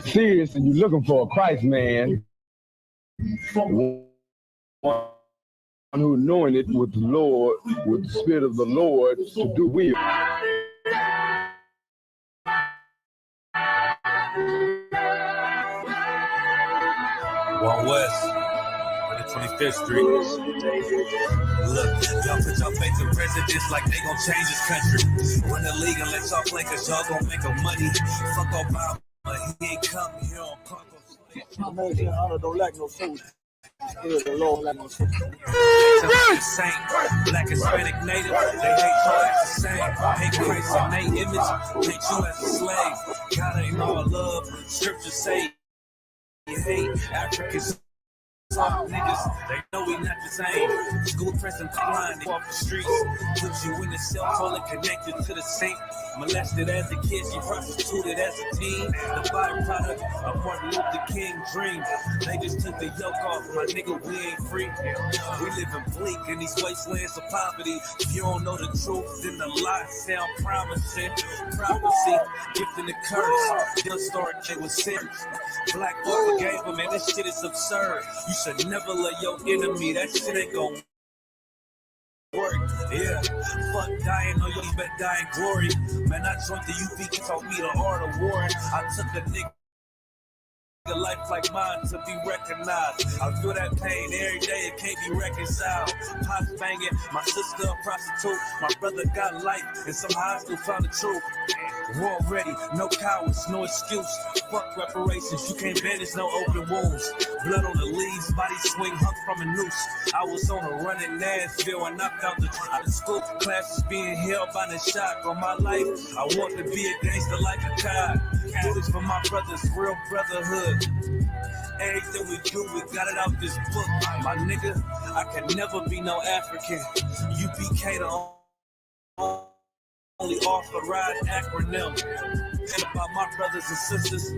Serious and you're looking for a Christ man, one who knowing it with the Lord, with the Spirit of the Lord to do will. One West, 25th Street. Look, y'all put y'all faith in presidents like they gon' change this country. Run the league and let y'all play cause y'all gon' make a money. Fuck Obama, he ain't coming here on purpose. American honor don't lack no food. The Lord lack no food. Saint, black, Hispanic, native, they hate y'all as the same. Hate Christ in their image, hate you as a slave. God ain't all love, scripture say you hate Africans. Some niggas, they know we not the same. School prison blind, they off the streets. Put you in the cell phone and connected to the sink. Molested as a kid, she prostituted as a teen. The byproduct of Martin Luther King dream. They just took the yoke off, my nigga, we ain't free. We live in bleak in these wastelands of poverty. If you don't know the truth, then the lies sound promising. Prophecy, gifting the curse. They'll start with sin. Black folk forgave them, man, this shit is absurd. You should never love your enemy, that shit ain't gon' work. Yeah, fuck dying, no, you better die in glory. Man, I joined the UP, taught me the art of war. I took a nigga life like mine to be recognized. I feel that pain every day, it can't be reconciled. Pops banging, my sister a prostitute. My brother got life, and somehow I still found the truth. War ready, no cowards, no excuse. Fuck reparations, you can't bandage no open wounds. Blood on the leaves, body swing hung from a noose. I was on a run in Nashville, I knocked out the school classes being held by the shock on my life. I want to be a gangster like a cop. Do this for my brothers, real brotherhood. Everything we do, we got it out this book. My nigga, I can never be no African. UBK the only authorized acronym. And about my brothers and sisters,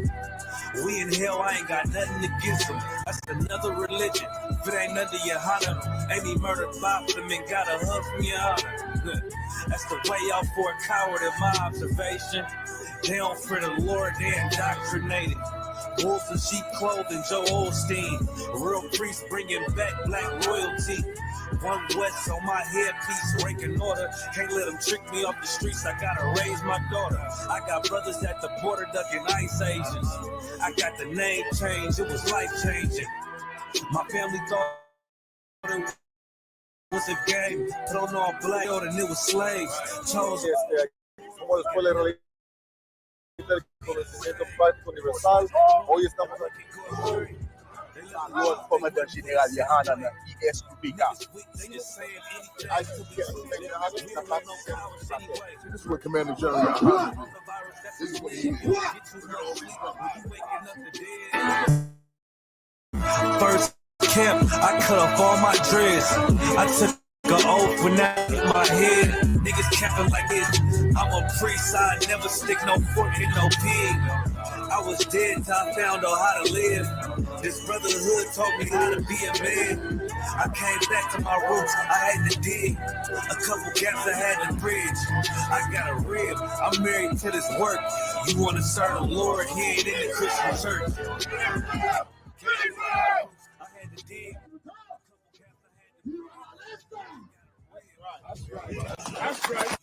we in hell, I ain't got nothing against them. That's another religion. If it ain't under your honor, ain't he murdered by them and got a hug from your honor. That's the way out for a coward in my observation. They don't fear the Lord, they indoctrinated. Wolves in sheep clothing, Joe Osteen. Real priest bringing back black royalty. One West on my headpiece, ranking order. Can't let them trick me off the streets, I gotta raise my daughter. I got brothers at the border ducking ICE agents. I got the name change, it was life changing. My family thought it was a game. Put on all black, and it was slaves. Chose. Universal. Hoy estamos aquí con el comandante general Yahana na ESQBK. This is what Commander General Yahana this is what he First camp, I cut off all my dreads. I took an oath when that hit my head. Niggas capping like this. I'm a priest, I never stick no fork in no pig. I was dead till I found out how to live. This brotherhood taught me how to be a man. I came back to my roots, I had to dig. A couple gaps I had to bridge. I got a rib, I'm married to this work. You wanna serve the Lord, he ain't in the Christian church. I had to dig. That's right. That's right.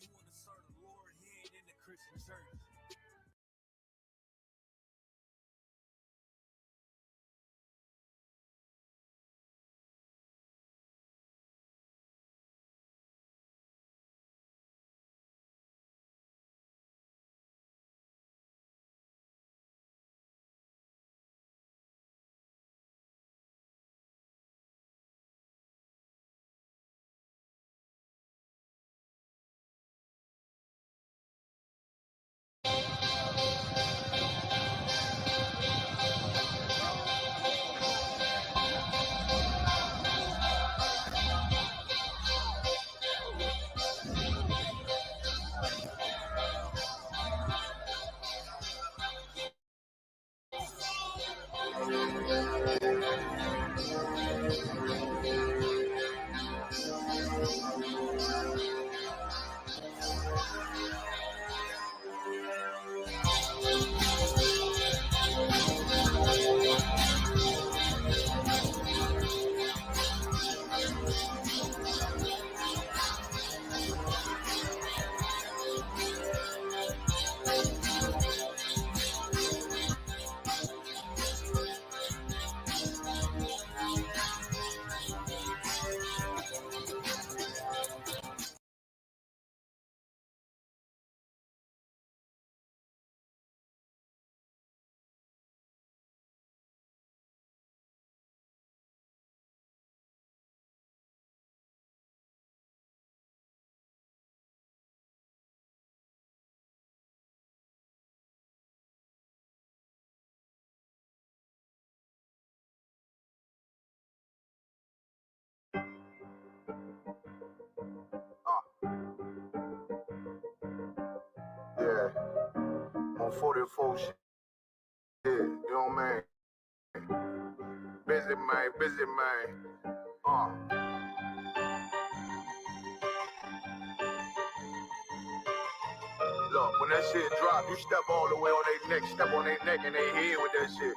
44 shit. You know what I mean? Busy man. Look, when that shit drop, you step all the way on their neck, step on their neck and they head with that shit.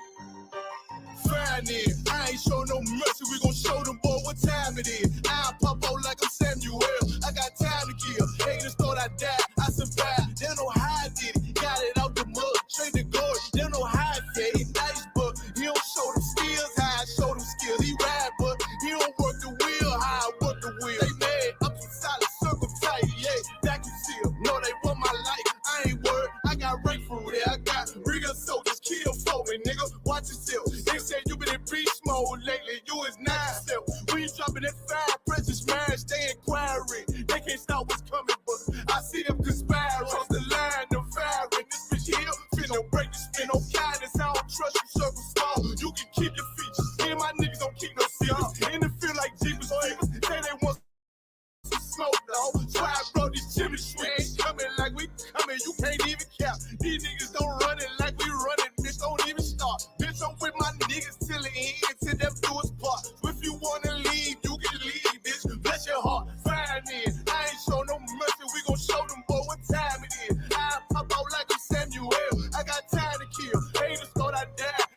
Fine then, I ain't show no mercy, we gon' show them boy what time it is. I'll pop out like I'm Samuel, I got time to kill. Haters thought I died, I survived. They don't know how I did it, got it out the mud, straight to glory. They don't know how I fed, he nice, but he don't show them skills, how I show them skills. He ride, but he don't work the wheel, how I work the wheel. They mad, up to solid, circle tight, yeah, vacuum seal. No, they want my life, I ain't worried, I got rape for it, I got real soldiers, kill for me, nigga, watch yourself. They say you been in beast mode lately, you is not yourself. When you dropping that fire, precious marriage, they inquiring. They can't stop what's coming, but I see them conspiring. Cross the line, them firing. This bitch here, finna break the spin. No kindness, I don't trust you, circle small. You can keep your features. Me and my niggas don't keep no secrets. In the field like Jeepers Creepers, say they want some smoke, though. Try and blow these chimney sweets. Coming like we coming, you can't even cap. These niggas don't run it like we running, bitch, don't even start. Bitch, I'm with my niggas till the end, till them do us part. If you wanna leave, you can leave, bitch. Bless your heart, fine then. I ain't show no mercy, we gon' show them boy what time it is. I pop out like I'm Samuel, I got time to kill. Haters thought I died,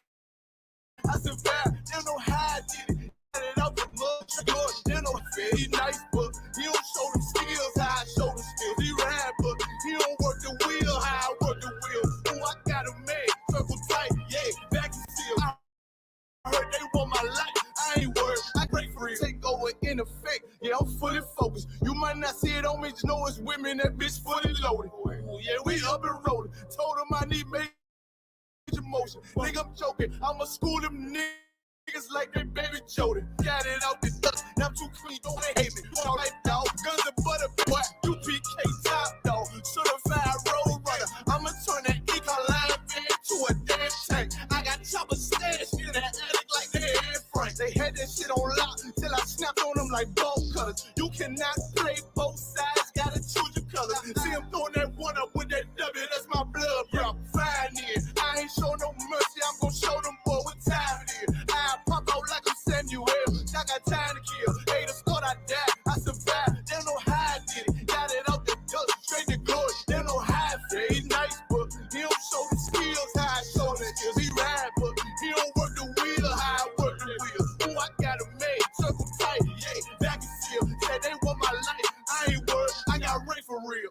I survived. They don't know how I did it. Got it out the mud, Lord, they don't know he nice, but he don't show them skills, how I show them skills. He ride, but he don't work the wheel, how I work the wheel. Ooh, I got a man, circle tight, yeah, back and seal. I heard they want my life, I ain't worried, I pray for it. Take over in effect, yeah, I'm fully focused. You might not see it on me, just know it's women, that bitch fully loaded. Ooh, yeah, we up and rolling. Told him I need major motion. Nigga, I'm joking, I'ma school them niggas like they baby Jody. Got it out the dust, now I'm too clean, don't hate me. All like dog, guns and butter, boy, UPK top dog. Certified road runner, I'ma turn that eco-line into a damn tank. I got chopper stash in the attic like they Air Frank. They had that shit on lock till I snapped on them like bolt cutters. You cannot play both sides, gotta choose your colors. See him throwing that one up with that W, that's my blood, bro. Fine in, I ain't show no mercy, I'm gon' show them boy what time it is. I pop out like I'm Samuel, I got time to kill. Haters thought I died, I survived. They don't know how I did it, got it out the dust, straight to glory. They don't know how I fed. He nice, but he don't show the skills, how I show the skills. He ride, but he don't work the wheel, how I work the wheel. Ooh, I got a man, circle tight, yeah, back and seal. Said they want my life, I ain't worried, I got rape for real.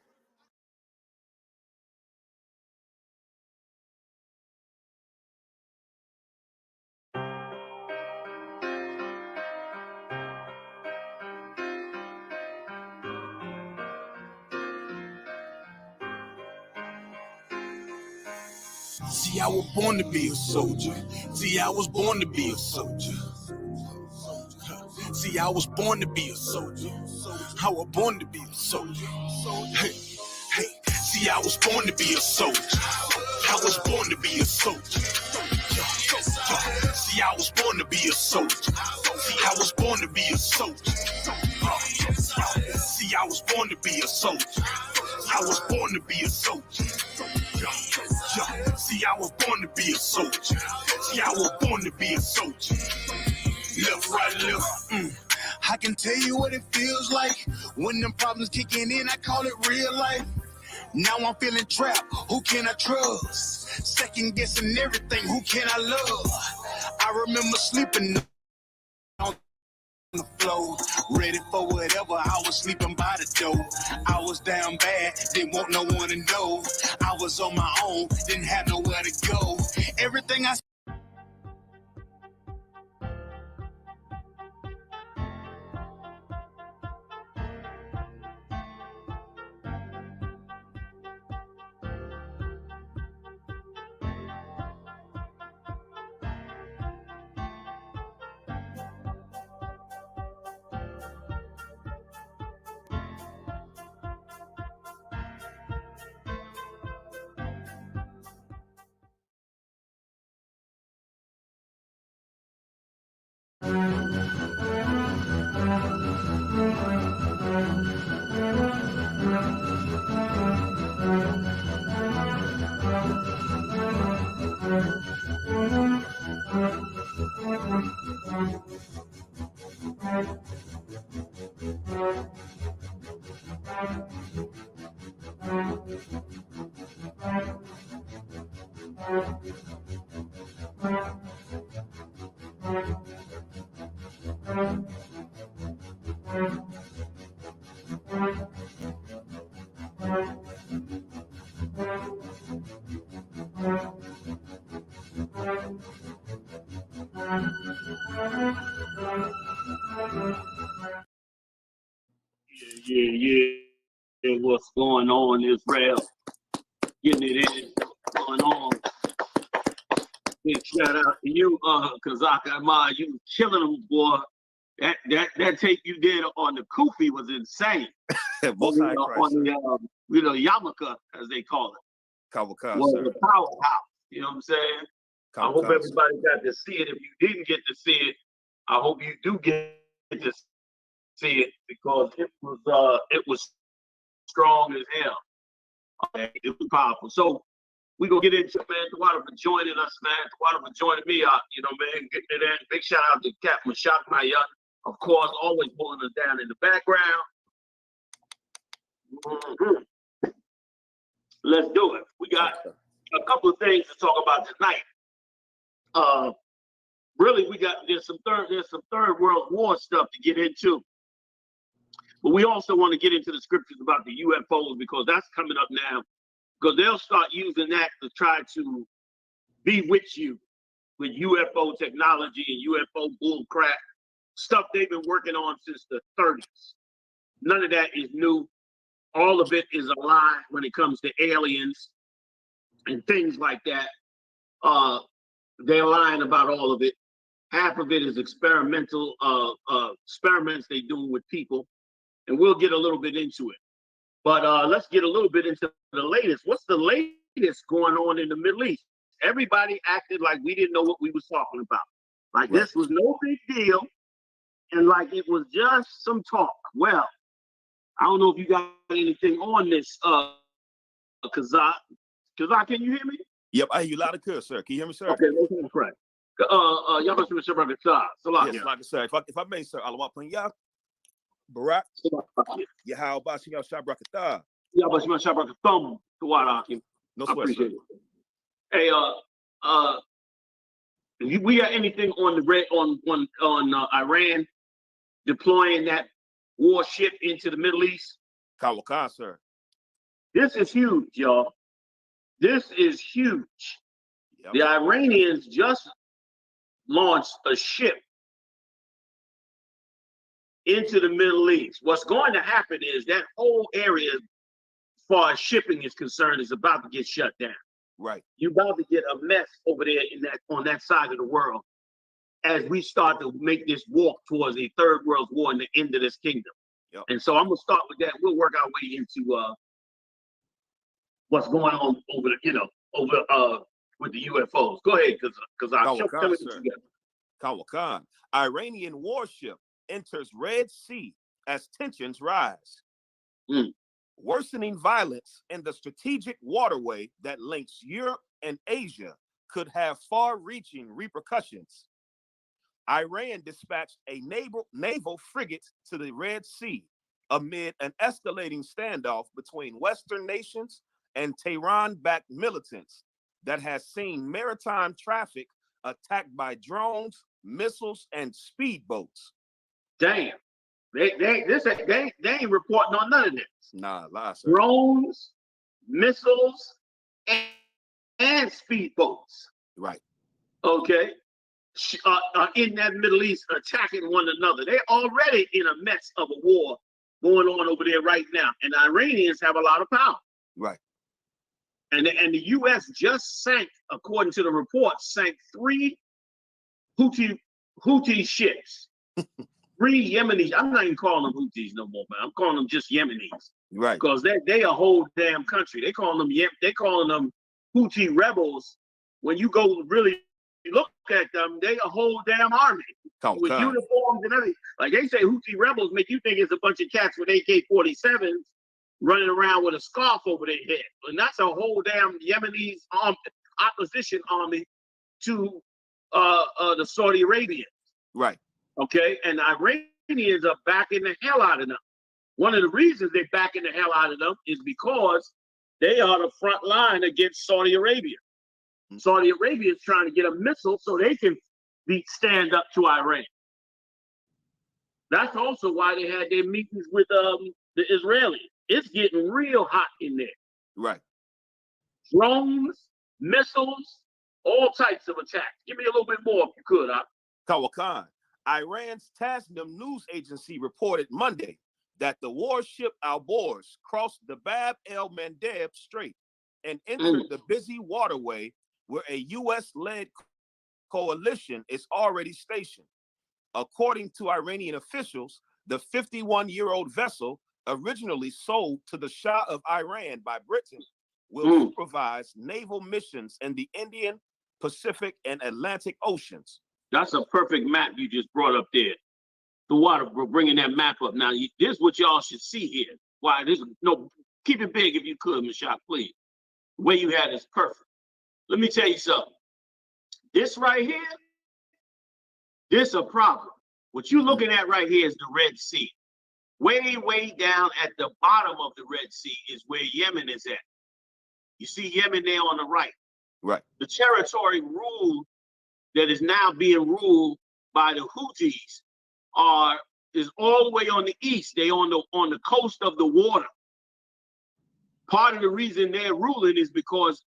See, I was born to be a soldier. See, I was born to be a soldier. See, I was born to be a soldier. I was born to be a soldier. Hey, hey. See, I was born to be a soldier. I was born to be a soldier. See, I was born to be a soldier. See, I was born to be a soldier. See, I was born to be a soldier. I was born to be a soldier. See, I was born to be a soldier. See, I was born to be a soldier. Left, right, left. I can tell you what it feels like when them problems kicking in. I call it real life. Now I'm feeling trapped. Who can I trust? Second guessing everything. Who can I love? I remember sleeping on the floor, ready for whatever. I was sleeping by the door. I was down bad, didn't want no one to know. I was on my own, didn't have nowhere to go. Everything I Yeah. What's going on, Israel? Getting it in. What's going on? Big shout out to you, Kazaka Ahmad. You killing them, boy. That tape you did on the Kufi was insane. Most high Christ, on the Yamaka, as they call it. Kawakaz, Well, sir. the powerhouse. You know what I'm saying? I hope everybody got to see it. If you didn't get to see it, I hope you do get to see it, because it was strong as hell. Okay? It was powerful. So we gonna get into it, man. Tawada for joining us, man. Tawada for joining me out. You know, man, getting it in. Big shout out to Captain Mashak Maya, of course, always pulling us down in the background. Mm-hmm. Let's do it. We got a couple of things to talk about tonight. Really, there's some third world war stuff to get into. But we also want to get into the scriptures about the UFOs, because that's coming up now. Because they'll start using that to try to bewitch you with UFO technology and UFO bull crap, stuff they've been working on since the 30s. None of that is new. All of it is a lie when it comes to aliens and things like that. They're lying about all of it. Half of it is experimental experiments they do with people. And we'll get a little bit into it. But let's get a little bit into the latest. What's the latest going on in the Middle East? Everybody acted like we didn't know what we was talking about. Like this was no big deal. And like it was just some talk. Well, I don't know if you got anything on this, Kazak. Kazak, can you hear me? Yep, I hear you loud and clear, sir. Can you hear me, sir? Okay, that's correct. Yes, like I said, if I may, sir, Alawapanya, Barak, Yahawashi Shabrakata. No sweat, sir. Hey, we got anything on the red on Iran deploying that warship into the Middle East? Kawaka, sir. This is huge, y'all. This is huge. Yep. The Iranians just launched a ship into the Middle East. What's going to happen is that whole area, as far as shipping is concerned, is about to get shut down. Right. You're about to get a mess over there on that side of the world as we start to make this walk towards a third world war and the end of this kingdom. Yep. And so I'm gonna start with that. We'll work our way into what's going on over with the UFOs. Go ahead, because I'll show it together. Kawakan. Iranian warship enters Red Sea as tensions rise. Worsening violence in the strategic waterway that links Europe and Asia could have far-reaching repercussions. Iran dispatched a naval frigate to the Red Sea amid an escalating standoff between Western nations and Tehran-backed militants that has seen maritime traffic attacked by drones, missiles, and speedboats. Damn. They ain't reporting on none of this. Nah, lie, sir. Drones, missiles, and speedboats. Right. Okay. In that Middle East attacking one another. They're already in a mess of a war going on over there right now. And the Iranians have a lot of power. Right. And the U.S. just sank, according to the report, 3 Houthi ships. 3 Yemenis. I'm not even calling them Houthis no more, man. I'm calling them just Yemenis. Right. Because they a whole damn country. They calling them Houthi rebels. When you go really look at them, they a whole damn army with uniforms and everything. Like they say, Houthi rebels make you think it's a bunch of cats with AK-47s running around with a scarf over their head. And that's a whole damn Yemenis opposition army to the Saudi Arabians. Right. Okay, and the Iranians are backing the hell out of them. One of the reasons they're backing the hell out of them is because they are the front line against Saudi Arabia. Saudi Arabia is trying to get a missile so they can stand up to Iran. That's also why they had their meetings with the Israelis. It's getting real hot in there. Right. Drones, missiles, all types of attacks. Give me a little bit more if you could, huh? Kawakan, Iran's Tasnim news agency reported Monday that the warship Alborz crossed the Bab el-Mandeb Strait and entered the busy waterway where a U.S.-led coalition is already stationed. According to Iranian officials, the 51-year-old vessel, originally sold to the Shah of Iran by Britain, will supervise naval missions in the Indian, Pacific, and Atlantic Oceans. That's a perfect map you just brought up there. The water, we're bringing that map up. Now, this is what y'all should see here. Why, keep it big if you could, Mashak, please. The way you had it is perfect. Let me tell you something. This right here, this a problem. What you're looking at right here is the Red Sea. Way, way down at the bottom of the Red Sea is where Yemen is at. You see Yemen there on the right. Right. The territory ruled that is now being ruled by the Houthis is all the way on the east. They on the coast of the water. Part of the reason they're ruling is because,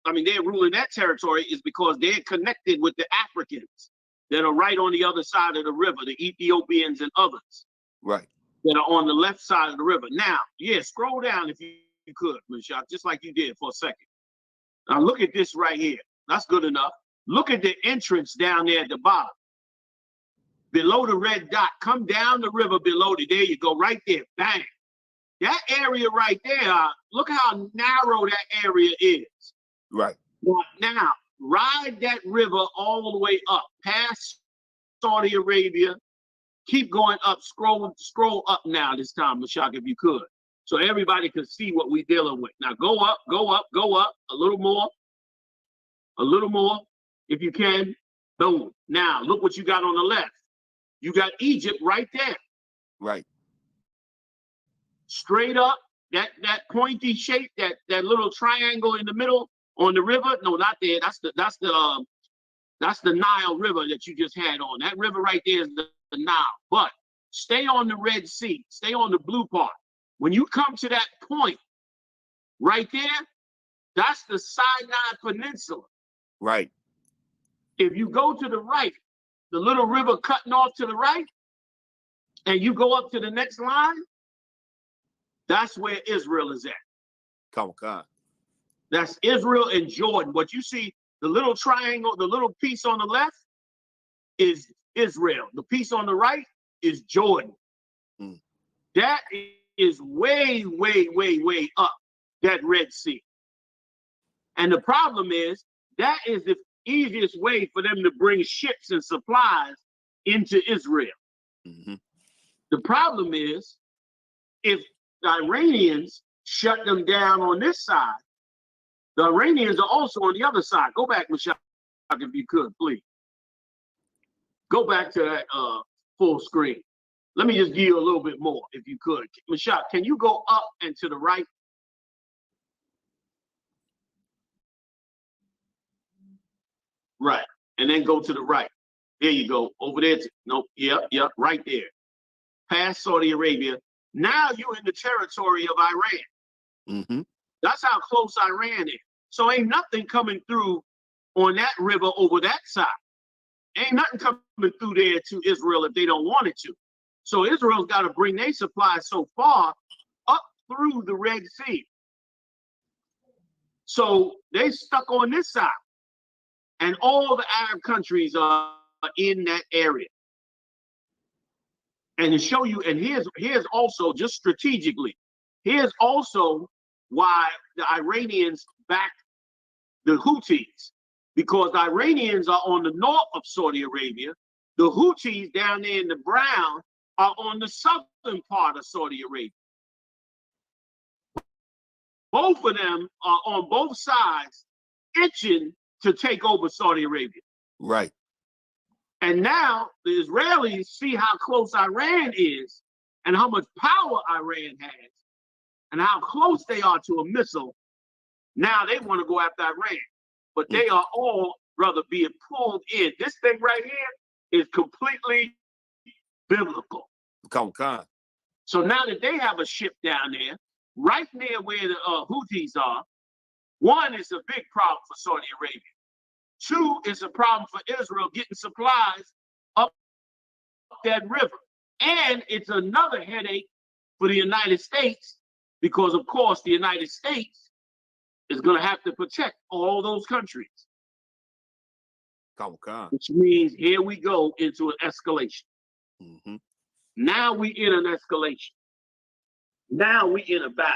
they're ruling that territory is because they're connected with the Africans that are right on the other side of the river, the Ethiopians and others. Right. That are on the left side of the river. Now, scroll down if you could, Mashak, just like you did for a second. Now look at this right here. That's good enough. Look at the entrance down there at the bottom. Below the red dot, come down the river below it. There you go, right there, bang. That area right there, look how narrow that area is. Right. Now, ride that river all the way up, past Saudi Arabia, keep going up, scroll up now this time, Mashak, if you could, so everybody can see what we're dealing with. Now go up, a little more, if you can. Boom. Now look what you got on the left. You got Egypt right there. Right. Straight up, that pointy shape, that little triangle in the middle on the river. No, not there. That's the Nile River that you just had on. That river right there is the Nile. But stay on the Red Sea. Stay on the blue part. When you come to that point right there, that's the Sinai Peninsula. Right. If you go to the right, the little river cutting off to the right, and you go up to the next line, that's where Israel is at. Come on. That's Israel and Jordan. What you see, the little triangle, the little piece on the left is Israel. The piece on the right is Jordan. That is way, way, way, way up that Red Sea. And the problem is, that is the easiest way for them to bring ships and supplies into Israel. The problem is, if the Iranians shut them down on this side, the Iranians are also on the other side. Go back, Mashak, if you could, please. Go back to that full screen. Let me just give you a little bit more, if you could. Mashak, can you go up and to the right? Right. And then go to the right. There you go. Over there. Nope. Yep. Right there. Past Saudi Arabia. Now you're in the territory of Iran. That's how close Iran is. So ain't nothing coming through on that river over that side. Ain't nothing coming through there to Israel if they don't want it to. So Israel's got to bring their supplies so far up through the Red Sea. So they stuck on this side. And all the Arab countries are in that area. And to show you, and here's also, just strategically, here's also why the Iranians back the Houthis, because the Iranians are on the north of Saudi Arabia. The Houthis down there in the brown are on the southern part of Saudi Arabia. Both of them are on both sides itching to take over Saudi Arabia. Right. And now the Israelis see how close Iran is, and how much power Iran has and how close they are to a missile, now they want to go after Iran. But they are all, brother, being pulled in. This thing right here is completely biblical. Come on. So now that they have a ship down there, right near where the Houthis are, one is a big problem for Saudi Arabia. Two is a problem for Israel getting supplies up that river. And it's another headache for the United States because, of course, the United States is going to have to protect all those countries. Come on. Which means here we go into an escalation. Mm-hmm. Now we in an escalation. Now we in a battle.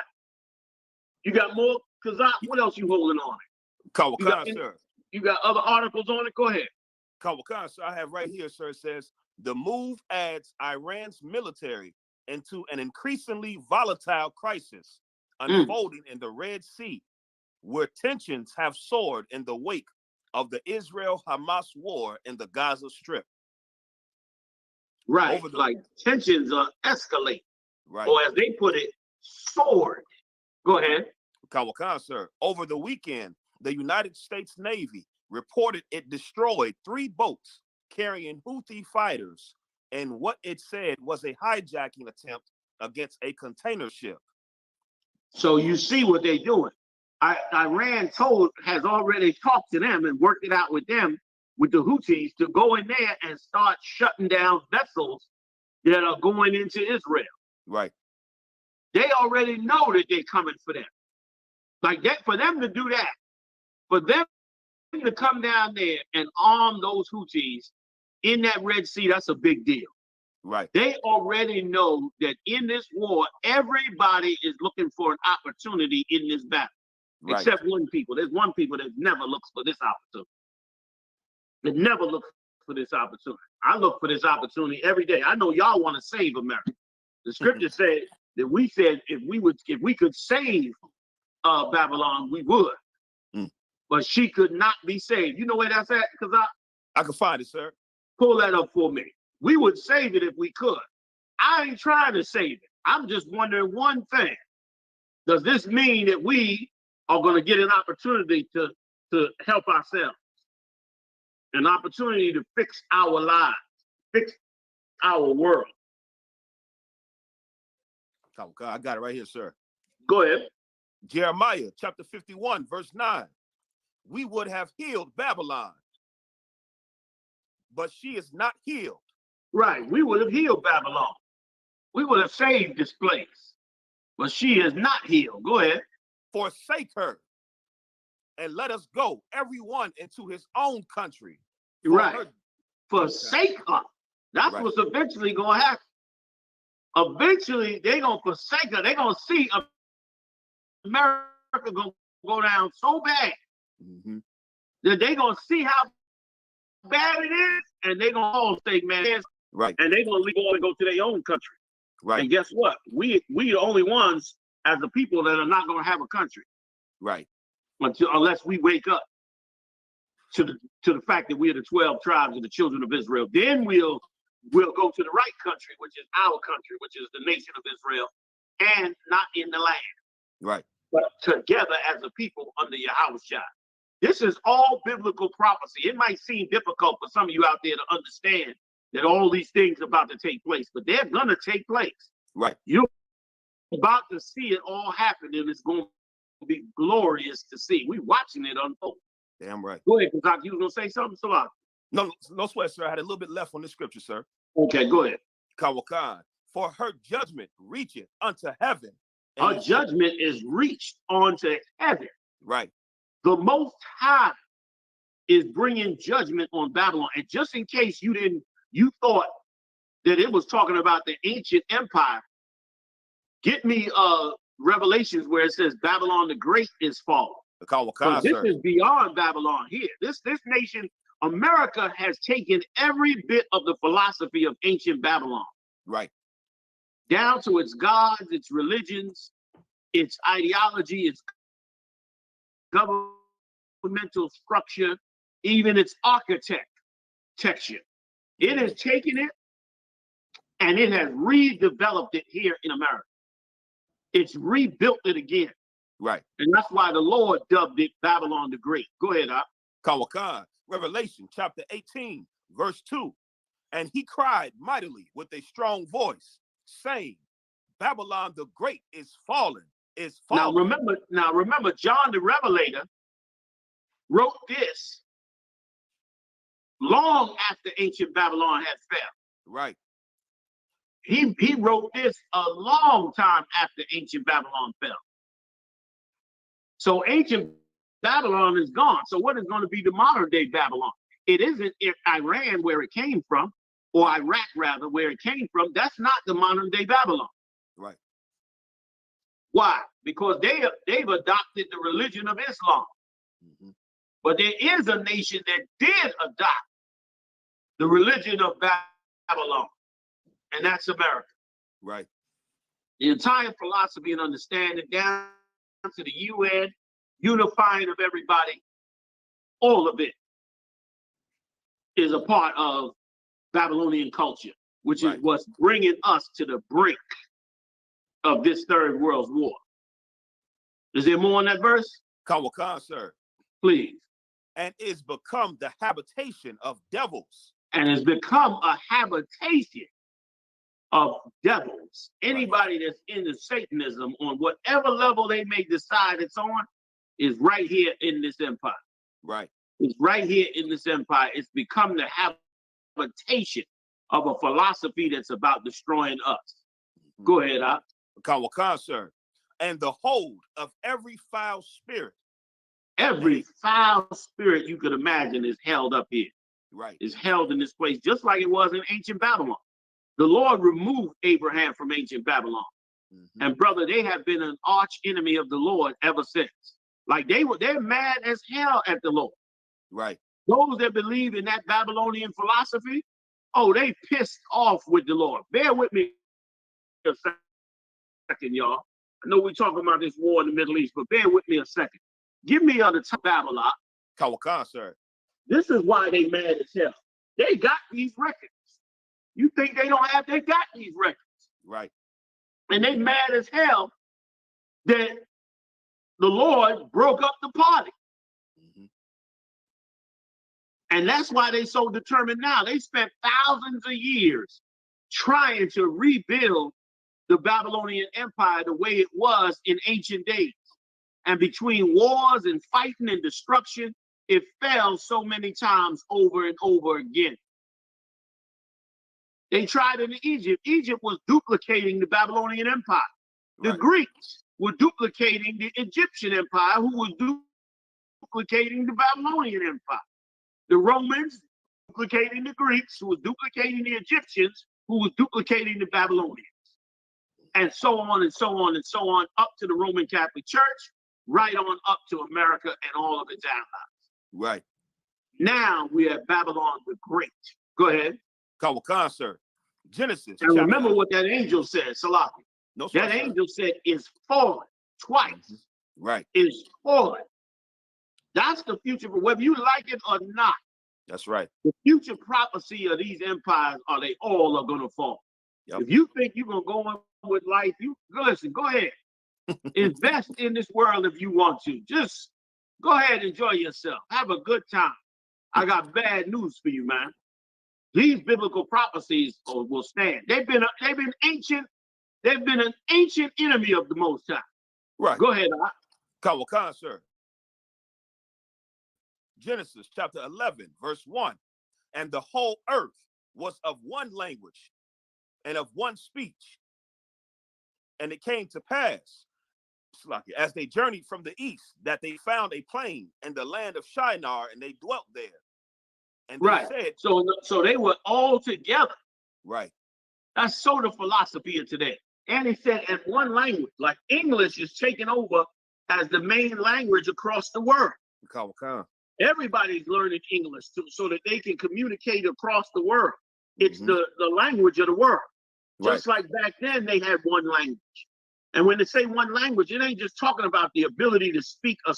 You got more? Kazak, what else you holding on it? Kawakan, sir. You got other articles on it? Go ahead. Kawakan, sir, I have right here, sir, says, the move adds Iran's military into an increasingly volatile crisis unfolding in the Red Sea, where tensions have soared in the wake of the Israel-Hamas war in the Gaza Strip. Right, like tensions are escalating. Right. Or as they put it, soared. Go ahead. Kawakan, sir. Over the weekend, the United States Navy reported it destroyed 3 boats carrying Houthi fighters in what it said was a hijacking attempt against a container ship. So you see what they're doing. Iran has already talked to them and worked it out with them, with the Houthis, to go in there and start shutting down vessels that are going into Israel. Right. They already know that they're coming for them. Like that, for them to do that, for them to come down there and arm those Houthis in that Red Sea, that's a big deal. Right. They already know that in this war, everybody is looking for an opportunity in this battle. Right. Except one people. There's one people that never looks for this opportunity. That never looks for this opportunity. I look for this opportunity every day. I know y'all want to save America. The scripture said that we said if we could save Babylon, we would. But she could not be saved. You know where that's at? Because I can find it, sir. Pull that up for me. We would save it if we could. I ain't trying to save it. I'm just wondering one thing. Does this mean that we are going to get an opportunity to help ourselves? An opportunity to fix our lives, fix our world. Oh, God, I got it right here, sir. Go ahead. Jeremiah chapter 51, verse 9. We would have healed Babylon, but she is not healed. Right. We would have healed Babylon. We would have saved this place, but she is not healed. Go ahead. Forsake her and let us go, everyone into his own country. Right. Forsake her. That's what's eventually going to happen. Eventually, they're going to forsake her. They're going to see America going to go down so bad that they're going to see how bad it is, and they're going to all say, man, right. And they're going to leave and go to their own country. Right. And guess what? We the only ones as the people that are not going to have a country. Right. Unless we wake up to the fact that we are the 12 tribes of the children of Israel. Then we'll go to the right country, which is our country, which is the nation of Israel, and not in the land. Right. But together as a people under Yahushua. This is all biblical prophecy. It might seem difficult for some of you out there to understand that all these things are about to take place, but they're going to take place. Right. You're about to see it all happen, and it's going to be glorious to see. We're watching it unfold. Damn right. Go ahead, Kazak. You was going to say something, Salah? No sweat, sir. I had a little bit left on the scripture, sir. Okay, go ahead. Kawakan, for her judgment reacheth unto heaven. Her judgment is reached onto heaven. Right. The Most High is bringing judgment on Babylon. And just in case you thought that it was talking about the ancient empire, get me Revelations where it says Babylon the Great is fallen. Kawakan, this is beyond Babylon here. This nation, America, has taken every bit of the philosophy of ancient Babylon. Right. Down to its gods, its religions, its ideology, its governmental structure, even its architecture. It has taken it And it has redeveloped it here in America. It's rebuilt it again. Right. And that's why the Lord dubbed it Babylon the Great. Go ahead, Op. Kawakan, Revelation chapter 18, verse 2. And he cried mightily with a strong voice, saying, Babylon the Great is fallen, is fallen. Now remember, John the Revelator wrote this long after ancient Babylon had fell. Right. He wrote this a long time after ancient Babylon fell. So ancient Babylon is gone. So what is going to be the modern day Babylon? It isn't Iran where it came from, or Iraq rather, where it came from. That's not the modern day Babylon. Right. Why? Because they've adopted the religion of Islam. Mm-hmm. But there is a nation that did adopt the religion of Babylon, and that's America. Right. The entire philosophy and understanding down to the UN, unifying of everybody, all of it is a part of Babylonian culture, which is what's bringing us to the brink of this third world war. Is there more on that verse? Kawakan, sir. Please. And is become the habitation of devils. And has become a habitation of devils. Anybody that's into Satanism on whatever level they may decide it's on is right here in this empire. Right. It's right here in this empire. It's become the habitation of a philosophy that's about destroying us. Mm-hmm. Go ahead, Op. Kawakan, sir. And the hold of every foul spirit. Every foul spirit you could imagine is held up here. Right. Is held in this place, just like it was in ancient Babylon. The Lord removed Abraham from ancient Babylon. Mm-hmm. And brother, they have been an arch enemy of the Lord ever since. Like they're mad as hell at the Lord. Right. Those that believe in that Babylonian philosophy, oh, they pissed off with the Lord. Bear with me a second, y'all. I know we're talking about this war in the Middle East, but bear with me a second. Give me the top Babylon. Kawakan, sir. This is why they mad as hell. They got these records. You think they don't have? They got these records. Right. And they mad as hell that the Lord broke up the party. Mm-hmm. And that's why they so determined now. They spent thousands of years trying to rebuild the Babylonian Empire the way it was in ancient days. And between wars and fighting and destruction, it fell so many times over and over again. They tried in Egypt. Egypt was duplicating the Babylonian Empire. The Greeks were duplicating the Egyptian Empire, who was duplicating the Babylonian Empire. The Romans duplicating the Greeks, who was duplicating the Egyptians, who was duplicating the Babylonians. And so on and so on and so on, up to the Roman Catholic Church, right on up to America and all of its allies. Right. Now we have Babylon the Great. Go ahead. Kawakan, sir. Genesis. And remember what that angel said, Salaki. No, that angel said is fallen twice. Mm-hmm. Right. Is fallen. That's the future, whether you like it or not. That's right. The future prophecy of these empires are they all are going to fall. Yep. If you think you're going to go on with life, you listen, go ahead. Invest in this world if you want to. Just go ahead, enjoy yourself. Have a good time. I got bad news for you, man. These biblical prophecies will stand. They've been ancient. They've been an ancient enemy of the Most High. Right. Go ahead, Kawakan, sir. Genesis chapter 11, verse 1. And the whole earth was of one language and of one speech. And it came to pass, as they journeyed from the east, that they found a plain in the land of Shinar, and they dwelt there. And they said, so they were all together. Right. That's so the philosophy of today. And he said, in one language, like English is taken over as the main language across the world. Everybody's learning English so that they can communicate across the world. It's the language of the world. Just like back then, they had one language. And when they say one language, it ain't just talking about the ability to speak a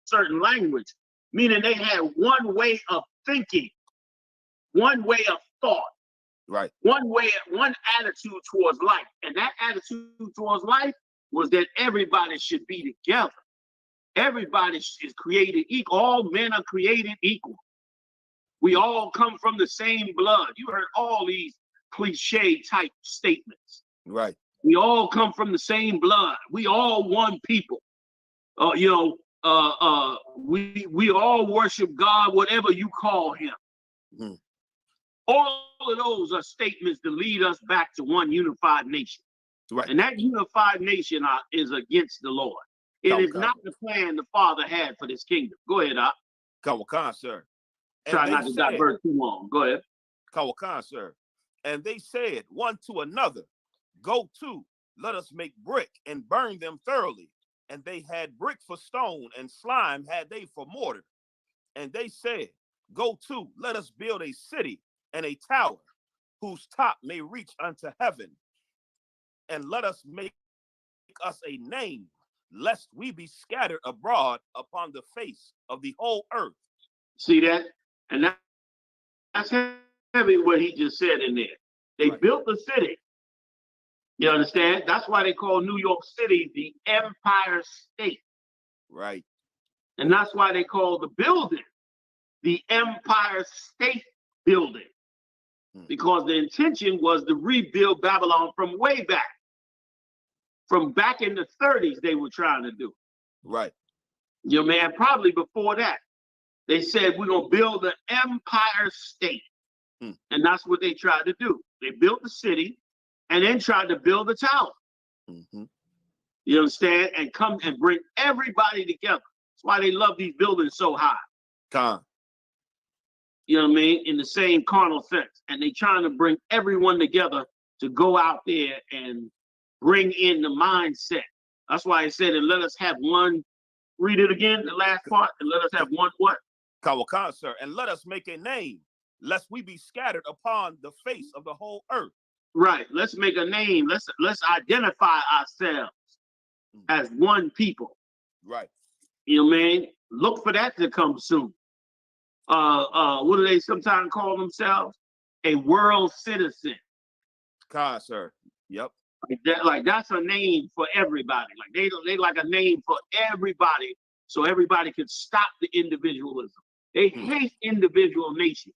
certain language, meaning they had one way of thinking, one way of thought. Right. One way, one attitude towards life. And that attitude towards life was that everybody should be together. Everybody is created equal. All men are created equal. We all come from the same blood. You heard all these cliche type statements. Right. We all come from the same blood. We all one people. We all worship God, whatever you call him. Mm-hmm. All of those are statements to lead us back to one unified nation. Right. And that unified nation is against the Lord. It is not the plan the Father had for this kingdom. Go ahead, Kawakan, sir. Try not to divert too long. Go ahead. Kawakan, sir. And they said one to another, go to, let us make brick and burn them thoroughly. And they had brick for stone, and slime had they for mortar. And they said, go to, let us build a city and a tower, whose top may reach unto heaven. And let us make us a name, lest we be scattered abroad upon the face of the whole earth. See that? And that's heavy what he just said in there. They built the city. You understand? That's why they call New York City the Empire State. Right. And that's why they call the building the Empire State Building. Because the intention was to rebuild Babylon from way back. From back in the 30s, they were trying to do. Right. You know, man, probably before that. They said, we're going to build the Empire State. And that's what they tried to do. They built the city and then tried to build the tower. You understand? And come and bring everybody together. That's why they love these buildings so high. You know what I mean? In the same carnal sense. And they trying to bring everyone together to go out there and bring in the mindset. That's why I said, and let us have one, read it again, the last part, and let us have one what? Kawakan, sir, and let us make a name, lest we be scattered upon the face of the whole earth. Right. Let's make a name. Let's identify ourselves as one people. Right. You know what I mean? Look for that to come soon. What do they sometimes call themselves? A world citizen. Sir. Yep. Like that's a name for everybody. Like they like a name for everybody, so everybody can stop the individualism. They hate individual nations,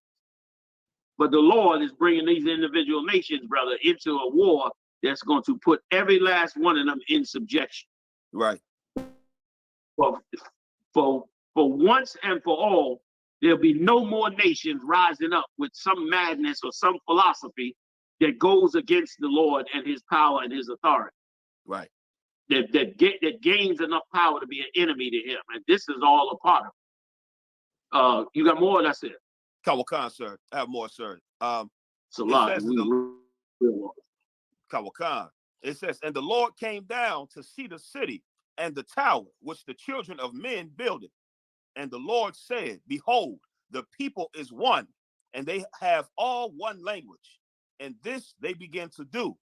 but the Lord is bringing these individual nations, brother, into a war that's going to put every last one of them in subjection. Right. For once and for all, there'll be no more nations rising up with some madness or some philosophy that goes against the Lord and his power and his authority. Right. That gains enough power to be an enemy to him. And this is all a part of it. You got more? That's it. Kawakan, sir. I have more, sir. It's a lot. Kawakan. It says, and the Lord came down to see the city and the tower, which the children of men builded. And the Lord said, behold, the people is one, and they have all one language. And this they begin to do.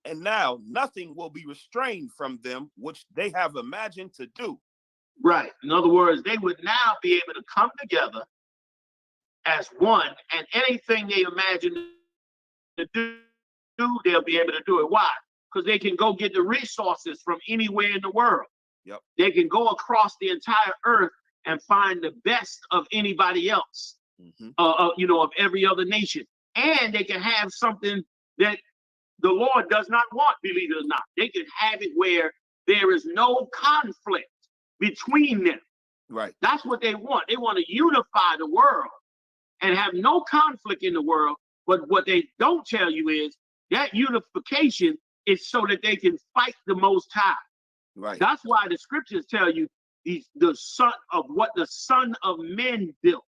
And now nothing will be restrained from them, which they have imagined to do. Right. In other words, they would now be able to come together as one, and anything they imagine to do, they'll be able to do it. Why? Because they can go get the resources from anywhere in the world. Yep. They can go across the entire earth and find the best of anybody else, of every other nation. And they can have something that the Lord does not want, believe it or not. They can have it where there is no conflict between them. Right. That's what they want. They want to unify the world and have no conflict in the world. But what they don't tell you is that unification is so that they can fight the Most High. Right. That's why the scriptures tell you the son of what the Son of Men built.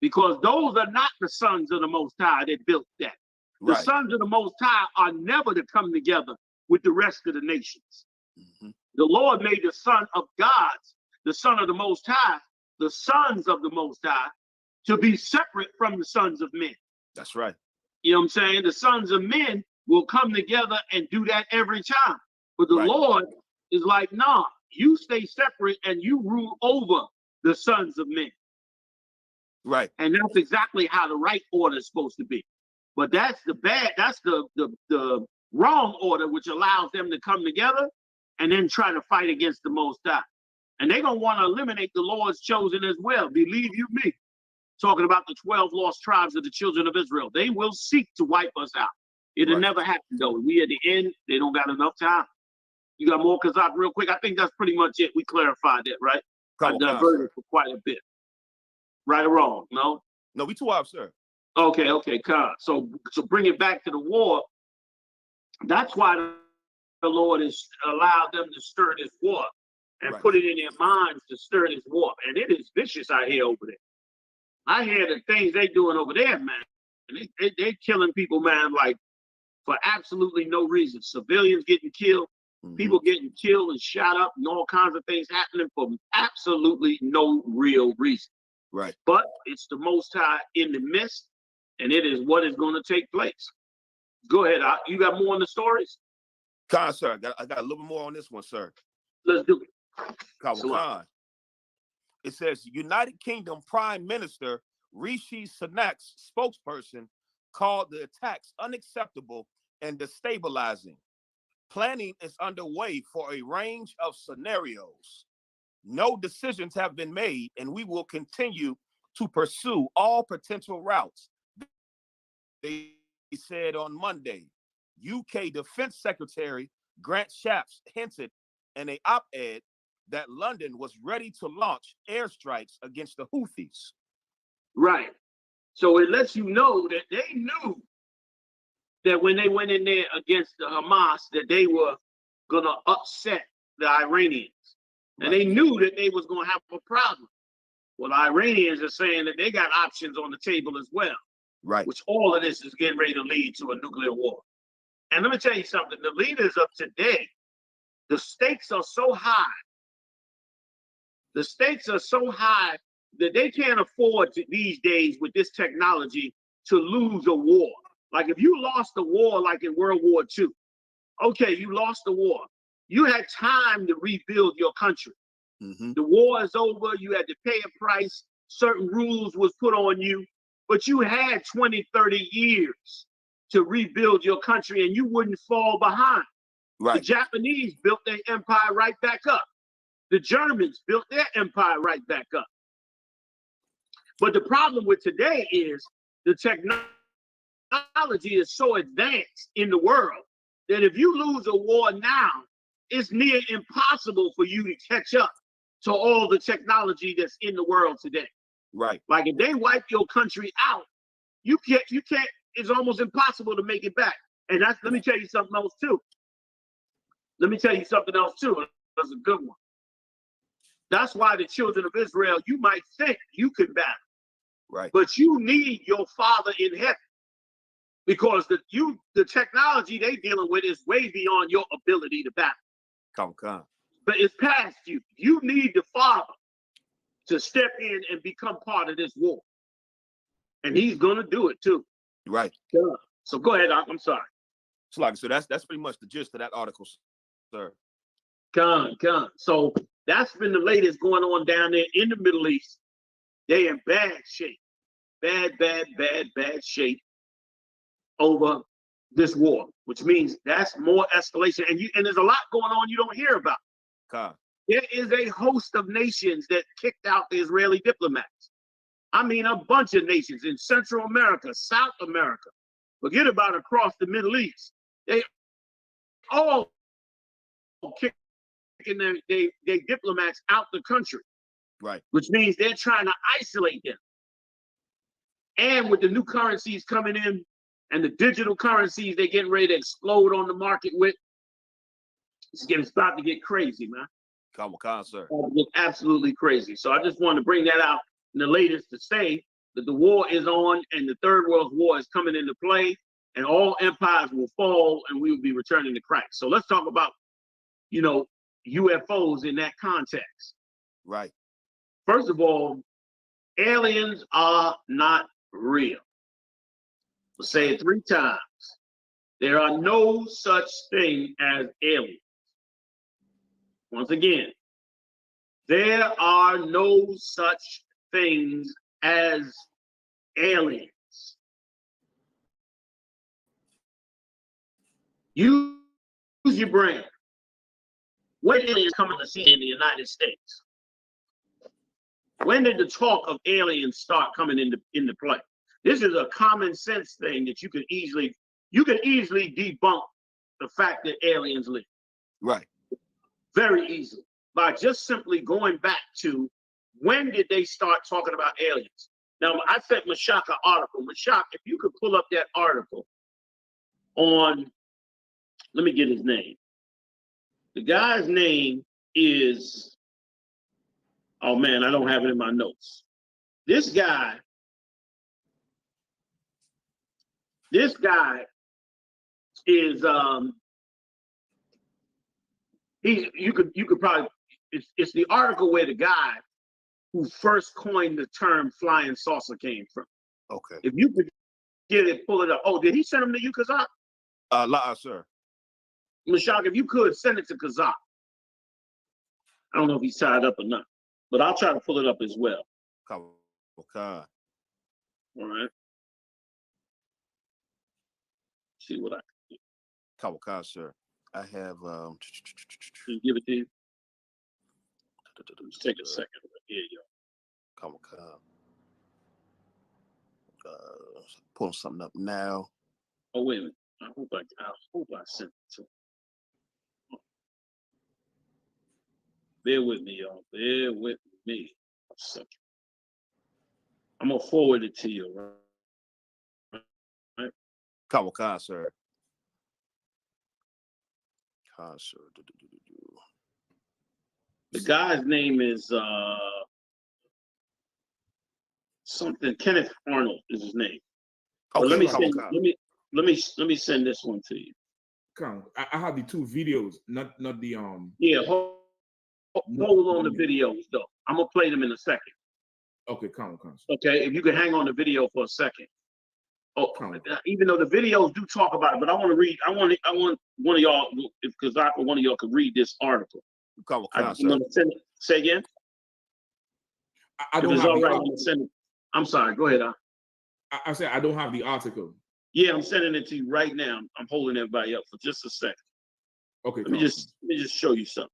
Because those are not the sons of the Most High that built that. The sons of the Most High are never to come together with the rest of the nations. The Lord made the Son of God's, the Son of the Most High, the sons of the Most High, to be separate from the sons of men. That's right. You know what I'm saying? The sons of men will come together and do that every time. But the Lord is like, nah, you stay separate and you rule over the sons of men. Right. And that's exactly how the right order is supposed to be. But that's the wrong order, which allows them to come together and then try to fight against the Most High. And they're going to want to eliminate the Lord's chosen as well. Believe you me. Talking about the 12 lost tribes of the children of Israel. They will seek to wipe us out. It'll never happen, though. We at the end, they don't got enough time. You got more, Kazak, real quick? I think that's pretty much it. We clarified that, right? I diverted for quite a bit. Right or wrong? No? No, we too off, sir. Okay, Khan. So bring it back to the war. That's why the Lord has allowed them to stir this war and put it in their minds to stir this war. And it is vicious out here over there. I hear the things they doing over there, man. And they killing people, man, like for absolutely no reason. Civilians getting killed, people getting killed and shot up, and all kinds of things happening for absolutely no real reason. Right. But it's the Most High in the midst, and it is what is going to take place. Go ahead. You got more on the stories? Khan, sir. I got a little bit more on this one, sir. Let's do it. Khan. It says United Kingdom Prime Minister Rishi Sunak's spokesperson called the attacks unacceptable and destabilizing. Planning is underway for a range of scenarios. No decisions have been made, and we will continue to pursue all potential routes, they said on Monday. UK Defense Secretary Grant Shapps hinted in an op-ed that London was ready to launch airstrikes against the Houthis. Right. So it lets you know that they knew that when they went in there against the Hamas, that they were going to upset the Iranians. And they knew that they was going to have a problem. Well, the Iranians are saying that they got options on the table as well. Right. Which all of this is getting ready to lead to a nuclear war. And let me tell you something. The leaders of today, the stakes are so high. The stakes are so high that they can't afford to, these days with this technology, to lose a war. Like if you lost a war like in World War II, okay, you lost the war. You had time to rebuild your country. The war is over. You had to pay a price. Certain rules was put on you, but you had 20, 30 years to rebuild your country and you wouldn't fall behind. Right. The Japanese built their empire right back up. The Germans built their empire right back up. But the problem with today is the technology is so advanced in the world that if you lose a war now, it's near impossible for you to catch up to all the technology that's in the world today. Right. Like if they wipe your country out, you can't, it's almost impossible to make it back. And that's, let me tell you something else too. That's a good one. That's why the children of Israel, you might think you can battle. Right. But you need your Father in heaven. Because the technology they dealing with is way beyond your ability to battle. Come. But it's past you. You need the Father to step in and become part of this war. And he's gonna do it too. Right. So go ahead, I'm sorry. So like, so that's pretty much the gist of that article, sir. Come. So that's been the latest going on down there in the Middle East. They in bad shape. Bad shape over this war, which means that's more escalation. And there's a lot going on you don't hear about. There is a host of nations that kicked out the Israeli diplomats. I mean, a bunch of nations in Central America, South America. Forget about across the Middle East. They all kicking their diplomats out the country. Right. Which means they're trying to isolate them. And with the new currencies coming in and the digital currencies they're getting ready to explode on the market with, it's about to get crazy, man. Come, sir. It's absolutely crazy. So I just wanted to bring that out in the latest to say that the war is on and the Third World War is coming into play and all empires will fall and we will be returning to Christ. So let's talk about, UFOs in that context. Right. First of all, aliens are not real. We'll say it 3 times. There are no such thing as aliens. Once again, there are no such things as aliens. Use your brain. When did aliens come to see in the United States? When did the talk of aliens start coming into play? This is a common sense thing that you can easily debunk the fact that aliens live. Right. Very easily. By just simply going back to when did they start talking about aliens? Now, I sent Mashak an article. Mashak, if you could pull up that article on, let me get his name. The guy's name is, oh man, I don't have it in my notes. This guy is you could probably it's the article where the guy who first coined the term flying saucer came from. Okay. If you could get it, pull it up. Oh, did he send them to you, Kazak? Sir. Mashak, if you could send it to Kazak. I don't know if he's tied up or not, but I'll try to pull it up as well. Okay. All right. See what I can do. Okay, sir. I have Can you give it to you? Just take a second. Here you go. Pulling something up now. Oh, wait a minute. I hope I sent it to him. Bear with me, y'all. Bear with me a second. I'm gonna forward it to you, right? Kawaka, sir. Sir. The guy's name is something. Kenneth Arnold is his name. Okay, let me send this one to you. Come, I have the two videos, not the Yeah, hold on the videos though. I'm gonna play them in a second. Okay, come. Okay, if you can hang on the video for a second. Oh, Come. even though the videos do talk about it, but I want to read. I want one of y'all, if Kazak or one of y'all could read this article. I'm gonna send it. Say again. I don't if it's have all the right, I'm gonna send it. I'm sorry. Go ahead. I said I don't have the article. Yeah, I'm sending it to you right now. I'm holding everybody up for just a second. Okay. Let me just show you something.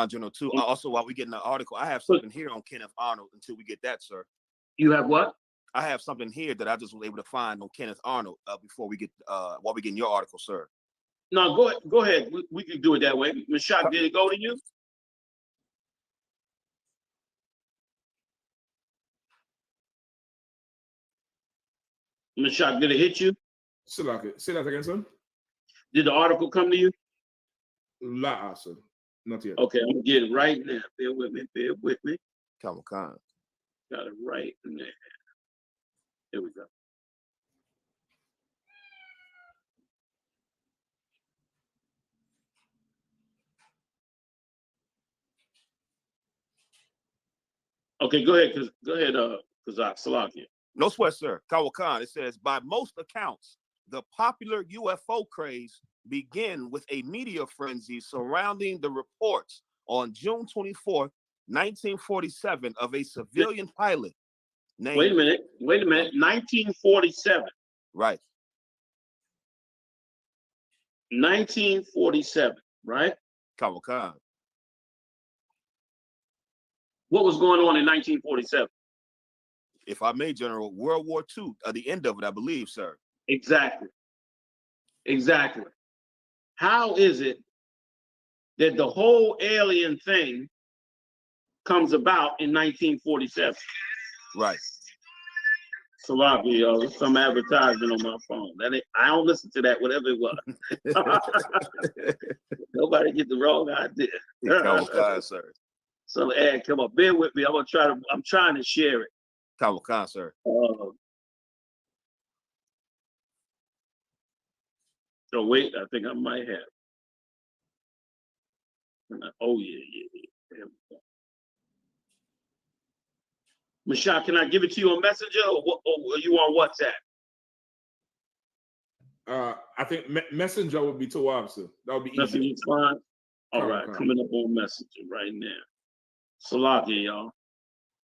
General, too. Also, while we getting the article, I have something here on Kenneth Arnold until we get that, sir. You have what? I have something here that I just was able to find on Kenneth Arnold before we get while we getting your article, sir. No, go ahead. We can do it that way. Mashak, did it go to you? Mashak, did it hit you? Say that again, sir. Did the article come to you? La, sir. Not yet. Okay, I'm gonna get it right now. Bear with me. Come on. Got it right in there. Here we go. Okay, go ahead, Kazak Salakia. No sweat, sir. Kawakan, it says, by most accounts, the popular UFO craze began with a media frenzy surrounding the reports on June 24th, 1947 of a civilian pilot named... Wait a minute. 1947. Right. 1947, right? Kawakan. What was going on in 1947? If I may, General, World War II, the end of it, I believe, sir. Exactly. How is it that the whole alien thing comes about in 1947? Right. Salakia, yo, there's some advertisement on my phone. I don't listen to that, whatever it was. Nobody get the wrong idea. Kawakan, sir. Some ad come up. Bear with me. I'm trying to share it. Kawakan, sir. Oh wait, I think I might have. Oh yeah. There we go. Mashak, can I give it to you on Messenger or are you on WhatsApp? I think Messenger would be too obvious. That would be easy. Messenger's fine. All right, coming up on Messenger right now. Salakia, y'all.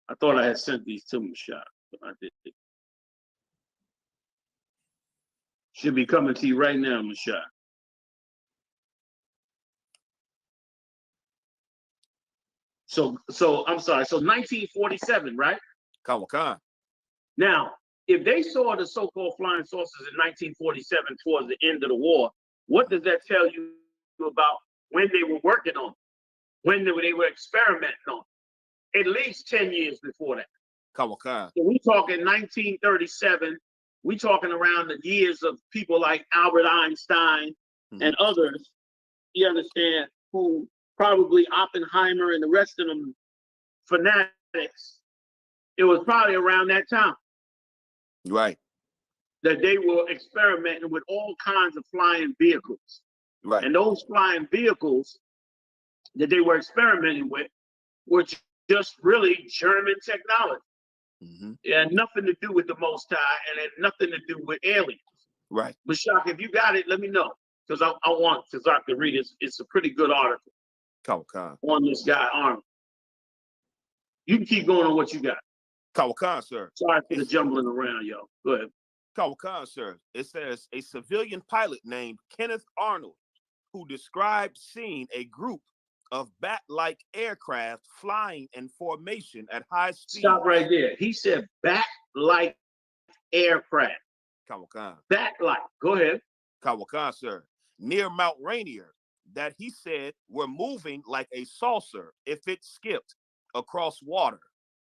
I thought I had sent these to Mashak, but I didn't. Should be coming to you right now, Mashah. So I'm sorry. So 1947, right? Kawakan. Now, if they saw the so-called flying saucers in 1947 towards the end of the war, what does that tell you about when they were working on it, when they were experimenting on it? At least 10 years before that. Kawakan. So we talking 1937. We talking around the years of people like Albert Einstein and others, you understand, who probably Oppenheimer and the rest of them fanatics. It was probably around that time. Right. That they were experimenting with all kinds of flying vehicles. Right. And those flying vehicles that they were experimenting with were just really German technology. It had nothing to do with the Most High, and it had nothing to do with aliens. Right. Mashak, if you got it, let me know. Because I want Tazak to read it. It's a pretty good article on this guy, Arnold. You can keep going on what you got. Kawakan, sir. Sorry for the jumbling around, yo. Go ahead. Kawakan, sir. It says a civilian pilot named Kenneth Arnold, who described seeing a group of bat-like aircraft flying in formation at high speed. Stop right there. He said bat-like aircraft. Kawakan. Bat-like. Go ahead. Kawakan, sir. Near Mount Rainier, that he said were moving like a saucer if it skipped across water.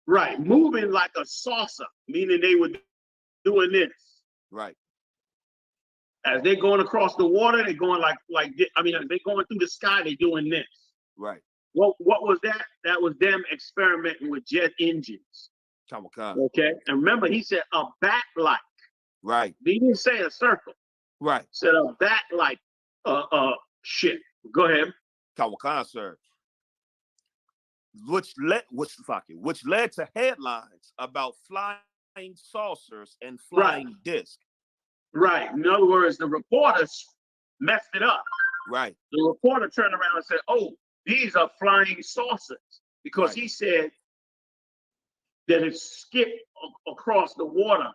Right. Moving like a saucer, meaning they were doing this. Right. As they're going across the water, they're going as they're going through the sky, they're doing this. Right. What was that? That was them experimenting with jet engines. Kawakan. Okay. And remember, he said a bat-like. Right. He didn't say a circle. Right. He said a bat-like ship. Go ahead. Kawakan, sir. Which led to headlines about flying saucers and flying discs. Right. In other words, the reporters messed it up. Right. The reporter turned around and said, "Oh, these are flying saucers," because he said that it skipped across the water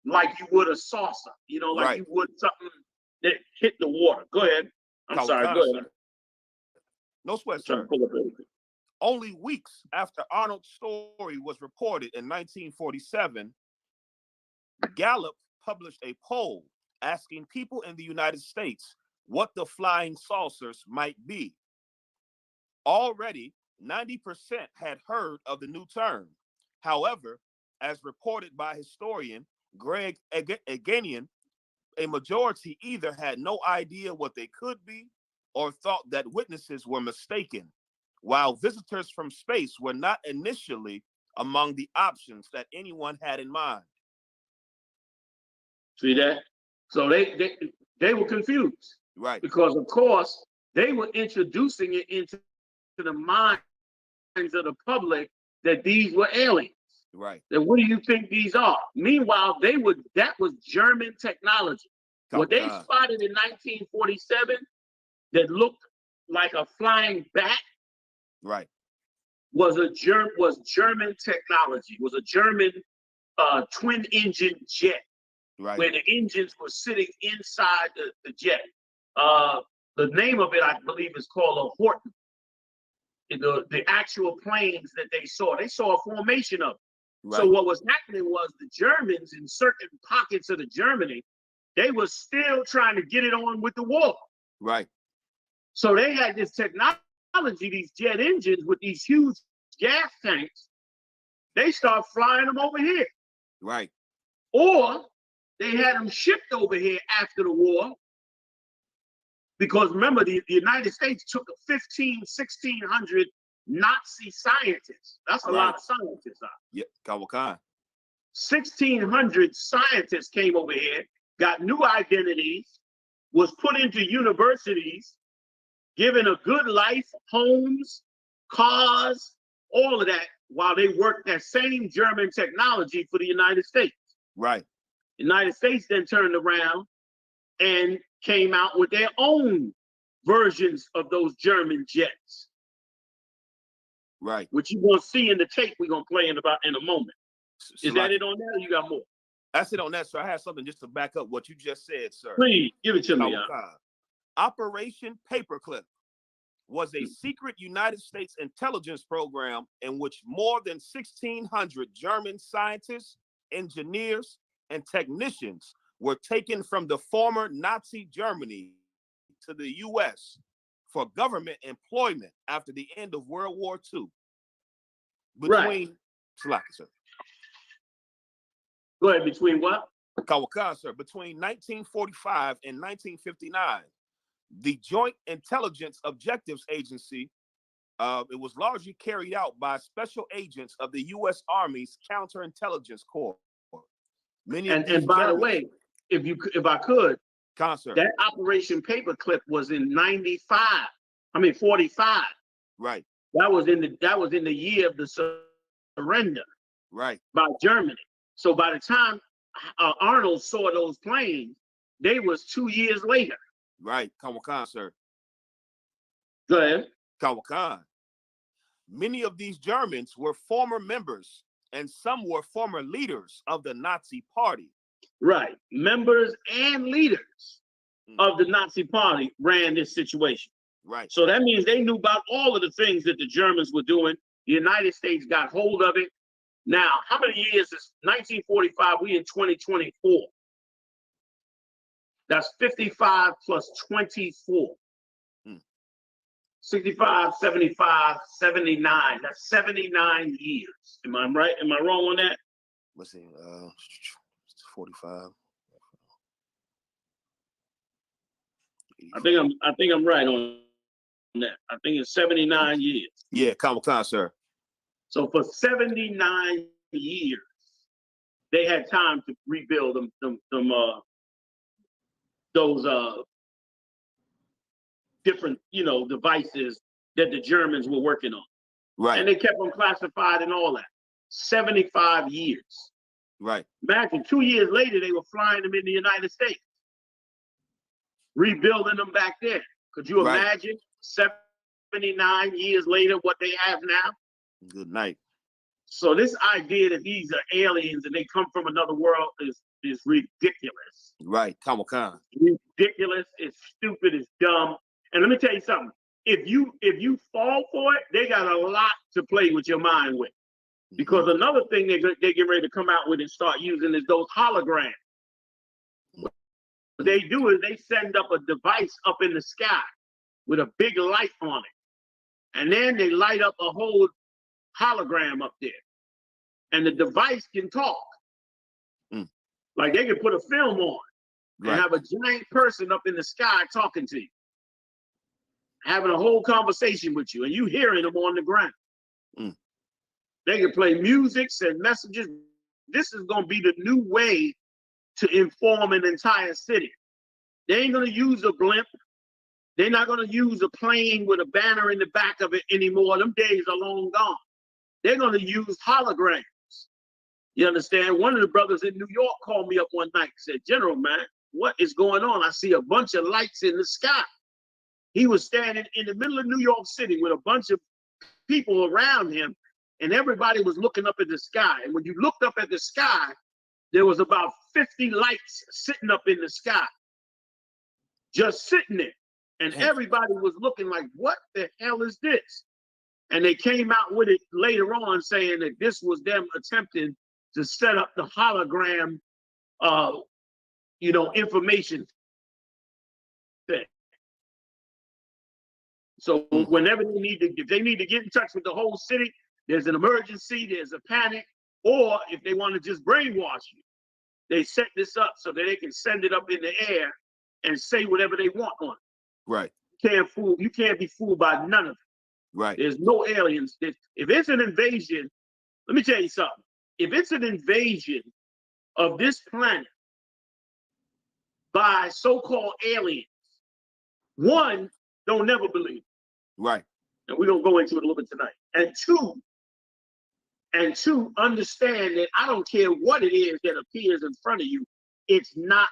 like you would a saucer. You know, like you would something that hit the water. Go ahead. I'm sorry. Go ahead. Sir. No sweat, sir. Only weeks after Arnold's story was reported in 1947, Gallup published a poll asking people in the United States what the flying saucers might be. Already, 90% had heard of the new term. However, as reported by historian Greg Agenian, a majority either had no idea what they could be or thought that witnesses were mistaken, while visitors from space were not initially among the options that anyone had in mind. See that? So they were confused. Right. Because, of course, they were introducing it into the minds of the public that these were aliens. Right. Then what do you think these are? Meanwhile, that was German technology. What they spotted in 1947 that looked like a flying bat, right, was German technology. Was a German twin engine jet, right, where the engines were sitting inside the jet. The name of it, I believe, is called a Horton. The actual planes that they saw a formation of it. Right. So what was happening was the Germans, in certain pockets of Germany, they were still trying to get it on with the war. Right. So they had this technology, these jet engines with these huge gas tanks. They start flying them over here. Right. Or they had them shipped over here after the war. Because remember, the United States took 1,600 Nazi scientists. That's a lot of scientists. Yeah, Kawakan. 1,600 scientists came over here, got new identities, was put into universities, given a good life, homes, cars, all of that, while they worked that same German technology for the United States. Right. The United States then turned around and came out with their own versions of those German jets. Right. Which you're going to see in the tape we're going to play in a moment. Is that it on there, or you got more? That's it on that, sir. I have something just to back up what you just said, sir. Please give it to me. Operation Paperclip was a secret United States intelligence program in which more than 1,600 German scientists, engineers, and technicians were taken from the former Nazi Germany to the U.S. for government employment after the end of World War II. Right. Sir. Go ahead. Between what? Sir. Between 1945 and 1959, the Joint Intelligence Objectives Agency, it was largely carried out by special agents of the U.S. Army's Counterintelligence Corps. And by the way, if I could, that Operation Paperclip was in 45. Right. That was in the year of the surrender. Right. By Germany. So by the time Arnold saw those planes, they was 2 years later. Right. Kawakan, sir. Go ahead. Kawakan. Many of these Germans were former members and some were former leaders of the Nazi Party. Right. Members and leaders of the Nazi Party ran this situation. Right. So that means they knew about all of the things that the Germans were doing. The United States got hold of it. Now, how many years is 1945? We in 2024. That's 55 plus 24. 65, 75, 79. That's 79 years. Am I right? Am I wrong on that? Let's see. 45. I think I'm right on that. I think it's 79 years. Yeah, Kawakan, sir. So for 79 years, they had time to rebuild those different, devices that the Germans were working on. Right. And they kept them classified and all that. 75 years. Right. Imagine 2 years later, they were flying them in the United States, rebuilding them back there. Could you imagine 79 years later what they have now? Good night. So this idea that these are aliens and they come from another world is ridiculous. Right, Kawakan. Ridiculous. It's stupid. It's dumb. And let me tell you something. If you fall for it, they got a lot to play with your mind with. Because another thing they get ready to come out with and start using is those holograms. What they do is they send up a device up in the sky with a big light on it. And then they light up a whole hologram up there. And the device can talk. Like they can put a film on and have a giant person up in the sky talking to you, having a whole conversation with you, and you hearing them on the ground. They can play music, send messages. This is going to be the new way to inform an entire city. They ain't going to use a blimp. They're not going to use a plane with a banner in the back of it anymore. Them days are long gone. They're going to use holograms. You understand? One of the brothers in New York called me up one night and said, "General, man, what is going on? I see a bunch of lights in the sky." He was standing in the middle of New York City with a bunch of people around him, and everybody was looking up at the sky. And when you looked up at the sky, there was about 50 lights sitting up in the sky, just sitting there. And everybody was looking like, what the hell is this? And they came out with it later on saying that this was them attempting to set up the hologram, information thing. So whenever if they need to get in touch with the whole city, there's an emergency, there's a panic, or if they want to just brainwash you, they set this up so that they can send it up in the air and say whatever they want on it. Right. You can't be fooled by none of it. Right. There's no aliens. If it's an invasion, let me tell you something. If it's an invasion of this planet by so-called aliens, one, don't never believe. Right. And we're going to go into it a little bit tonight. And two, understand that I don't care what it is that appears in front of you. It's not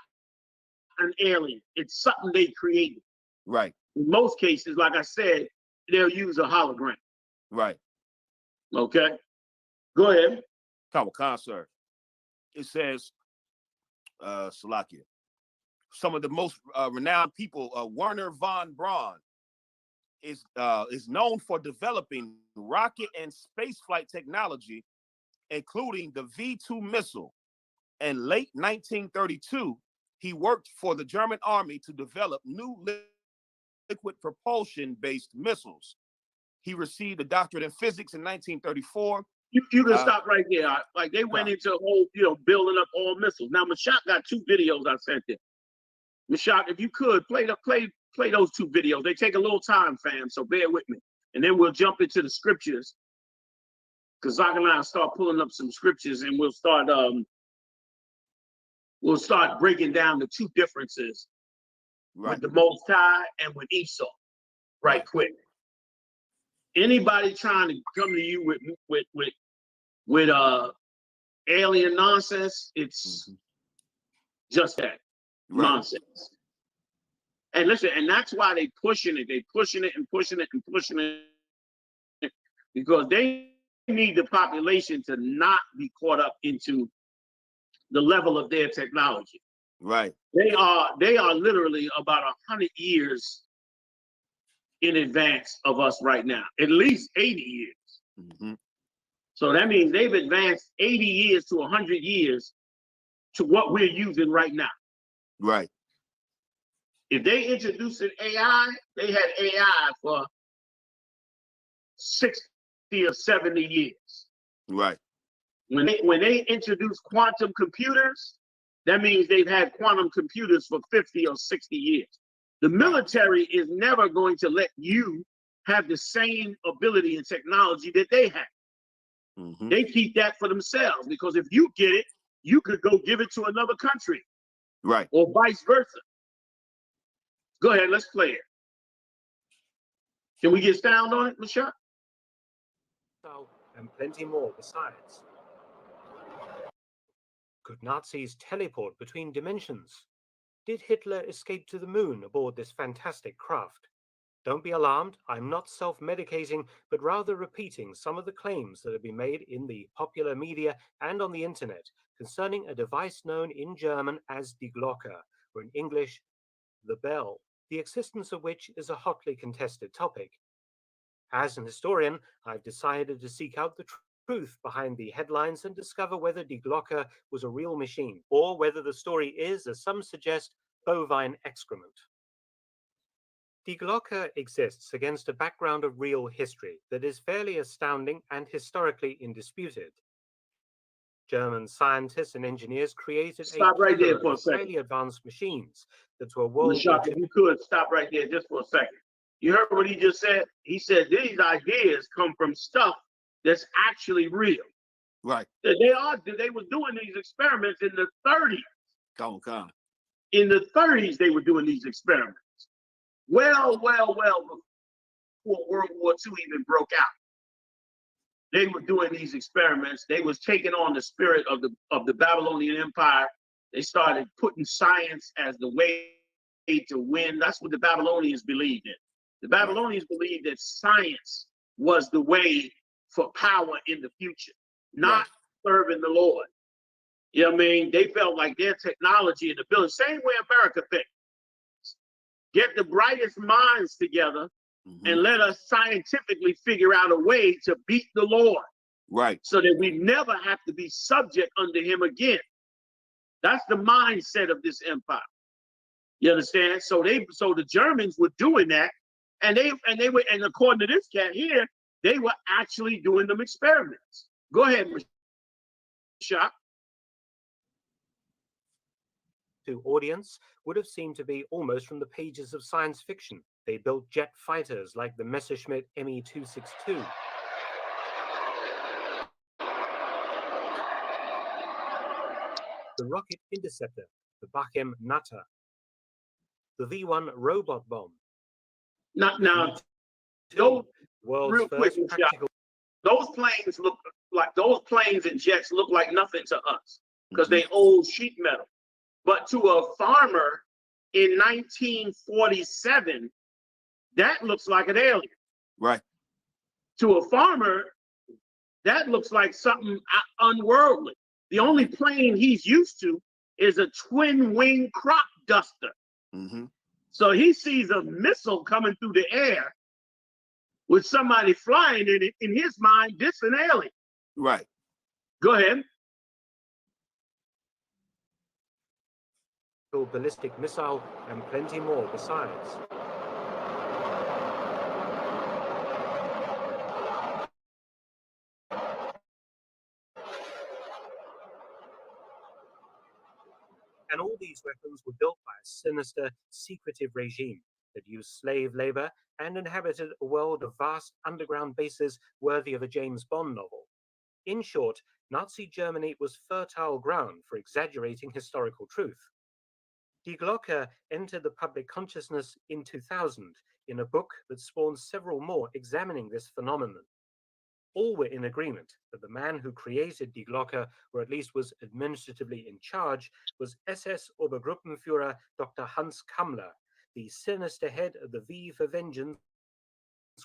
an alien. It's something they created. Right. In most cases, like I said, they'll use a hologram. Right. Okay. Go ahead. Kawakan, sir. It says, Salakia. Some of the most renowned people, Werner von Braun, is known for developing rocket and spaceflight technology, including the V-2 missile. In late 1932, he worked for the German army to develop new liquid propulsion-based missiles. He received a doctorate in physics in 1934. You can stop right there. Like they went into a whole, building up all missiles. Now, Mashak got 2 videos I sent him. Mashak, if you could play those 2 videos. They take a little time, fam, so bear with me. And then we'll jump into the scriptures. Because Zach and I start pulling up some scriptures, and we'll start breaking down the 2 differences with the Most High and with Esau, right quick. Anybody trying to come to you with alien nonsense, it's just that nonsense. And listen, and that's why they pushing it. They pushing it and pushing it and pushing it, because they need the population to not be caught up into the level of their technology. Right. They are literally about 100 years in advance of us right now, at least 80 years. So that means they've advanced 80 years to 100 years to what we're using right now. Right. If they introduced an AI, they had AI for 60 or 70 years. Right. When they introduce quantum computers, that means they've had quantum computers for 50 or 60 years. The military is never going to let you have the same ability and technology that they have. They keep that for themselves, because if you get it, you could go give it to another country. Right. Or vice versa. Go ahead, let's play it. Can we get sound on it, Michelle? And plenty more besides. Could Nazis teleport between dimensions? Did Hitler escape to the moon aboard this fantastic craft? Don't be alarmed, I'm not self-medicating, but rather repeating some of the claims that have been made in the popular media and on the internet concerning a device known in German as Die Glocke, or in English, the bell, the existence of which is a hotly contested topic. As an historian, I've decided to seek out the truth behind the headlines and discover whether Die Glocke was a real machine, or whether the story is, as some suggest, bovine excrement. Die Glocke exists against a background of real history that is fairly astounding and historically indisputed. German scientists and engineers created right there for a second. Highly advanced machines that were world. Mashak, if you could stop right there just for a second. You heard what he just said? He said these ideas come from stuff that's actually real. Right. They were doing these experiments in the 30s. Come on. In the 30s, they were doing these experiments. Well before World War II even broke out. They were doing these experiments. They was taking on the spirit of the Babylonian Empire. They started putting science as the way to win. That's what the Babylonians believed in. The Babylonians believed that science was the way for power in the future, not serving the Lord. You know what I mean? They felt like their technology and ability, same way America thinks. Get the brightest minds together and let us scientifically figure out a way to beat the Lord. Right. So that we never have to be subject under him again. That's the mindset of this empire. You understand? So the Germans were doing that, and according to this cat here, they were actually doing them experiments. Go ahead, Mashak. To audience would have seemed to be almost from the pages of science fiction. They built jet fighters like the Messerschmitt Me-262. The rocket interceptor, the Bachem Natter, the V-1 robot bomb. Now, world's first practical. Those planes and jets look like nothing to us because they old sheet metal. But to a farmer in 1947, that looks like an alien. Right. To a farmer, that looks like something unworldly. The only plane he's used to is a twin-wing crop duster. Mm-hmm. So he sees a missile coming through the air with somebody flying in it. In his mind, this an alien. Right. Go ahead. Ballistic missile, and plenty more besides. And all these weapons were built by a sinister, secretive regime that used slave labor and inhabited a world of vast underground bases worthy of a James Bond novel. In short, Nazi Germany was fertile ground for exaggerating historical truth. Die Glocke entered the public consciousness in 2000 in a book that spawned several more examining this phenomenon. All were in agreement that the man who created Die Glocke, or at least was administratively in charge, was SS Obergruppenführer Dr. Hans Kammler, the sinister head of the V for Vengeance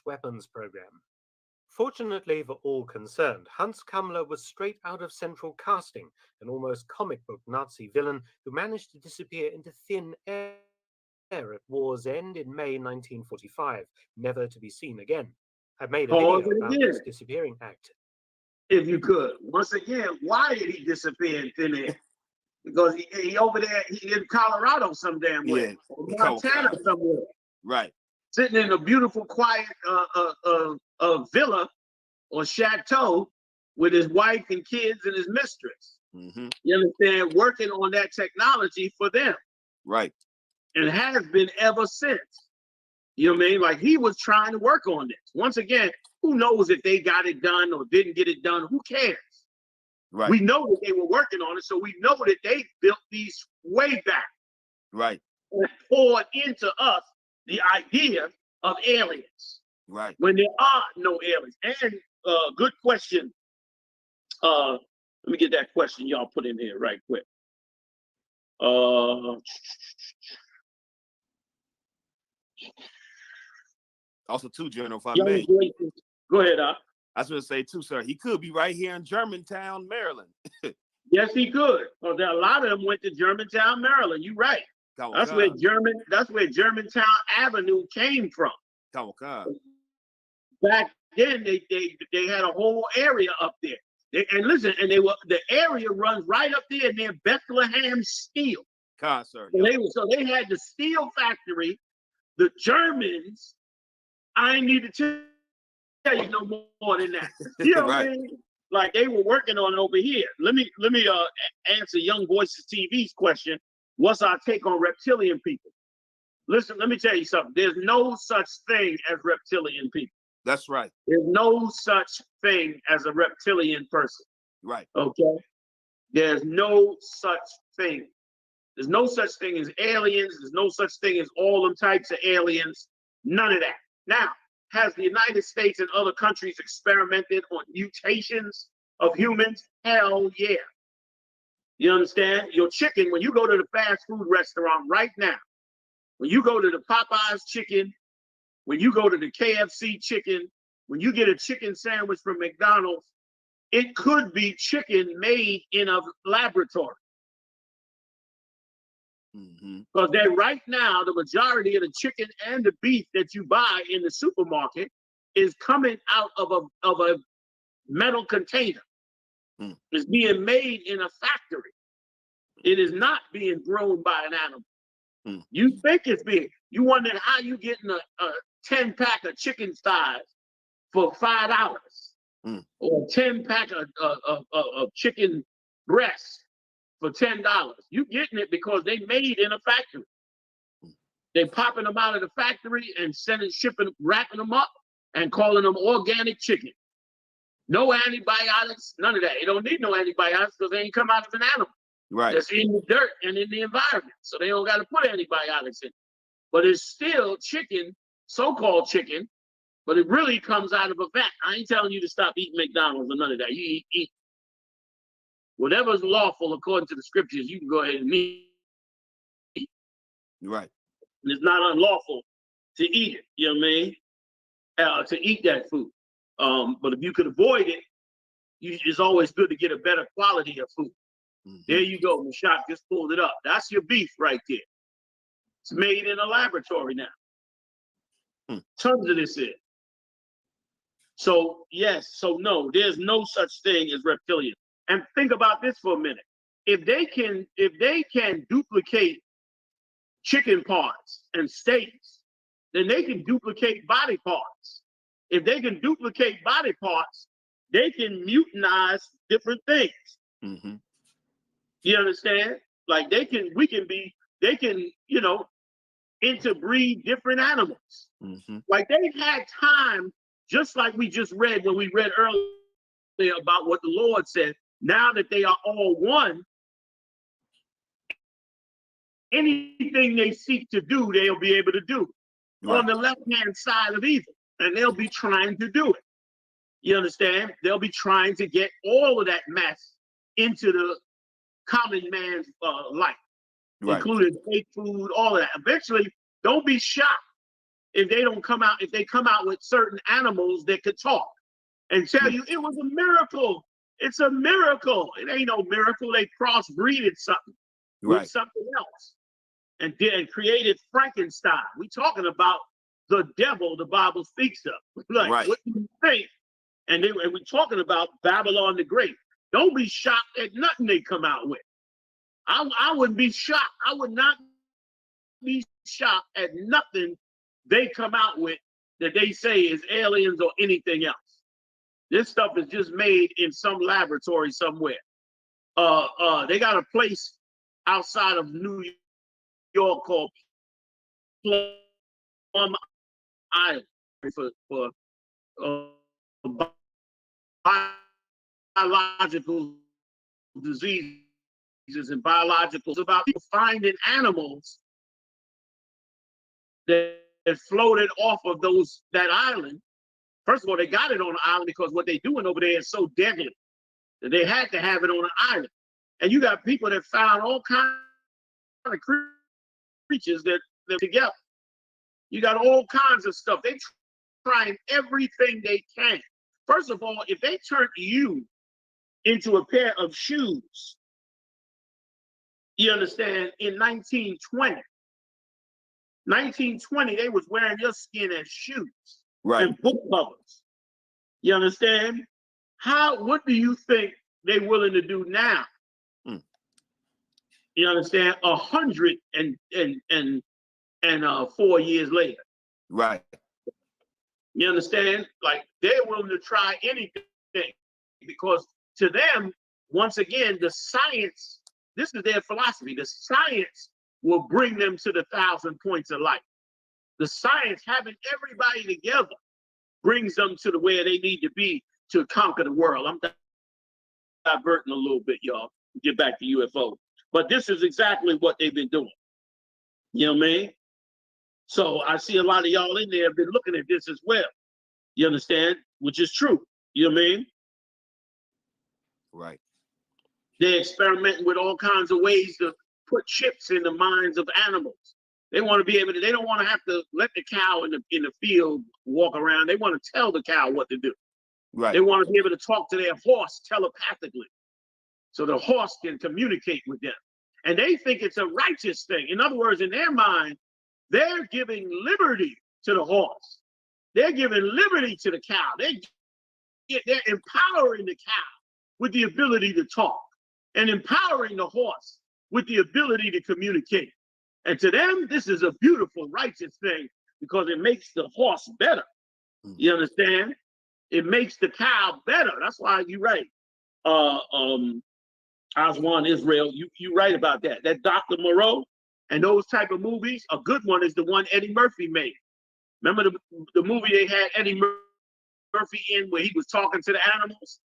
weapons program. Fortunately for all concerned, Hans Kammler was straight out of Central Casting, an almost comic book Nazi villain who managed to disappear into thin air at war's end in May 1945, never to be seen again. I've made a Pause video it about again, this disappearing act. if you could. Once again, why did he disappear in thin air? Because he over there, he in Colorado some damn way, Yeah. or Montana somewhere, Right. sitting in a beautiful, quiet villa or chateau with his wife and kids and his mistress. Mm-hmm. You understand? Working on that technology for them. Right. And has been ever since. You know what I mean? Like he was trying to work on this. Once again, who knows if they got it done or didn't get it done? Who cares? Right. We know that they were working on it, so we know that they built these way back. Right. And poured into us the idea of aliens. Right. When there are no aliens. And good question. Let me get that question y'all put in here right quick. Also, too, General, if I Young may. voices. Go ahead, I was going to say, too, sir, he could be right here in Germantown, Maryland. Yes, he could. Well, there, a lot of them went to Germantown, Maryland. You're right. That's where Germantown Avenue came from. Back then, they had a whole area up there. And listen, and the area runs right up there near Bethlehem Steel. Sir, so they had the steel factory. The Germans, I need to tell you no more than that. You know what I mean? Like they were working on it over here. Let me answer Young Voices TV's question. What's our take on reptilian people? Listen, let me tell you something. There's no such thing as reptilian people. That's right. There's no such thing as a reptilian person. Right. Okay? There's no such thing. There's no such thing as aliens. There's no such thing as all them types of aliens. None of that. Now, has the United States and other countries experimented on mutations of humans? Hell yeah. You understand? Your chicken, when you go to the fast food restaurant right now, when you go to the Popeyes chicken, when you go to the KFC chicken, when you get a chicken sandwich from McDonald's, it could be chicken made in a laboratory. Because right now, the majority of the chicken and the beef that you buy in the supermarket is coming out of a metal container. It's being made in a factory. It is not being grown by an animal. You think it's being, you wonder how you getting a 10-pack of chicken thighs for $5 or a 10-pack of chicken breasts for $10. You getting it because they made in a factory. They popping them out of the factory and shipping, wrapping them up and calling them organic chicken. No antibiotics, none of that. They don't need no antibiotics because they ain't come out of an animal. Right. That's in the dirt and in the environment. So they don't got to put antibiotics in. But it's still chicken, so-called chicken, but it really comes out of a vat. I ain't telling you to stop eating McDonald's or none of that. You eat. Whatever's lawful according to the scriptures, you can go ahead and eat. Right. And it's not unlawful to eat it, you know what I mean? To eat that food. But if you could avoid it, it's always good to get a better quality of food. There you go. Mashak just pulled it up. That's your beef right there. It's made in a laboratory now. Tons of this is. So yes, so no, there's no such thing as reptilian. And think about this for a minute. If they can duplicate chicken parts and steaks, then they can duplicate body parts. If they can duplicate body parts, they can mutanize different things. You understand? Like they can interbreed different animals. Like they've had time, just like we just read when we read earlier about what the Lord said. Now that they are all one, anything they seek to do, they'll be able to do on the left-hand side of evil, and they'll be trying to do it. You understand? They'll be trying to get all of that mess into the common man's life, including fake food, all of that. Eventually, don't be shocked if they come out with certain animals that could talk and tell you it was a miracle. It's a miracle. It ain't no miracle. They crossbreeded something with something else and created Frankenstein. We talking about the devil the Bible speaks of. Like, what do you think? And we're talking about Babylon the Great. Don't be shocked at nothing they come out with. I wouldn't be shocked. I would not be shocked at nothing they come out with that they say is aliens or anything else. This stuff is just made in some laboratory somewhere. They got a place outside of New York called Plum Island for biological diseases and biological. It's about people finding animals that floated off of that island. First of all, they got it on the island because what they're doing over there is so deadly that they had to have it on an island. And you got people that found all kinds of creatures that live together. You got all kinds of stuff. They're trying everything they can. First of all, if they turned you into a pair of shoes, you understand, in 1920, they was wearing your skin as shoes and book covers. You understand? What do you think they're willing to do now? You understand? 104 years later. Right. You understand? Like they're willing to try anything because to them, once again, the science, this is their philosophy. The science will bring them to the 1,000 points of light. The science, having everybody together, brings them to where they need to be to conquer the world. I'm diverting a little bit, y'all. Get back to UFO. But this is exactly what they've been doing. You know what I mean? So I see a lot of y'all in there have been looking at this as well. You understand? Which is true. You know what I mean? Right. They're experimenting with all kinds of ways to put chips in the minds of animals. They want to be able to, they don't want to have to let the cow in the field walk around. They want to tell the cow what to do. Right. They want to be able to talk to their horse telepathically so the horse can communicate with them. And they think it's a righteous thing. In other words, in their mind, they're giving liberty to the horse. They're giving liberty to the cow. They're empowering the cow with the ability to talk and empowering the horse with the ability to communicate. And to them, this is a beautiful, righteous thing because it makes the horse better. You understand? It makes the cow better. That's why you're right. Oswan Israel, you right about that. That Dr. Moreau and those type of movies, a good one is the one Eddie Murphy made. Remember the movie they had Eddie Murphy in where he was talking to the animals?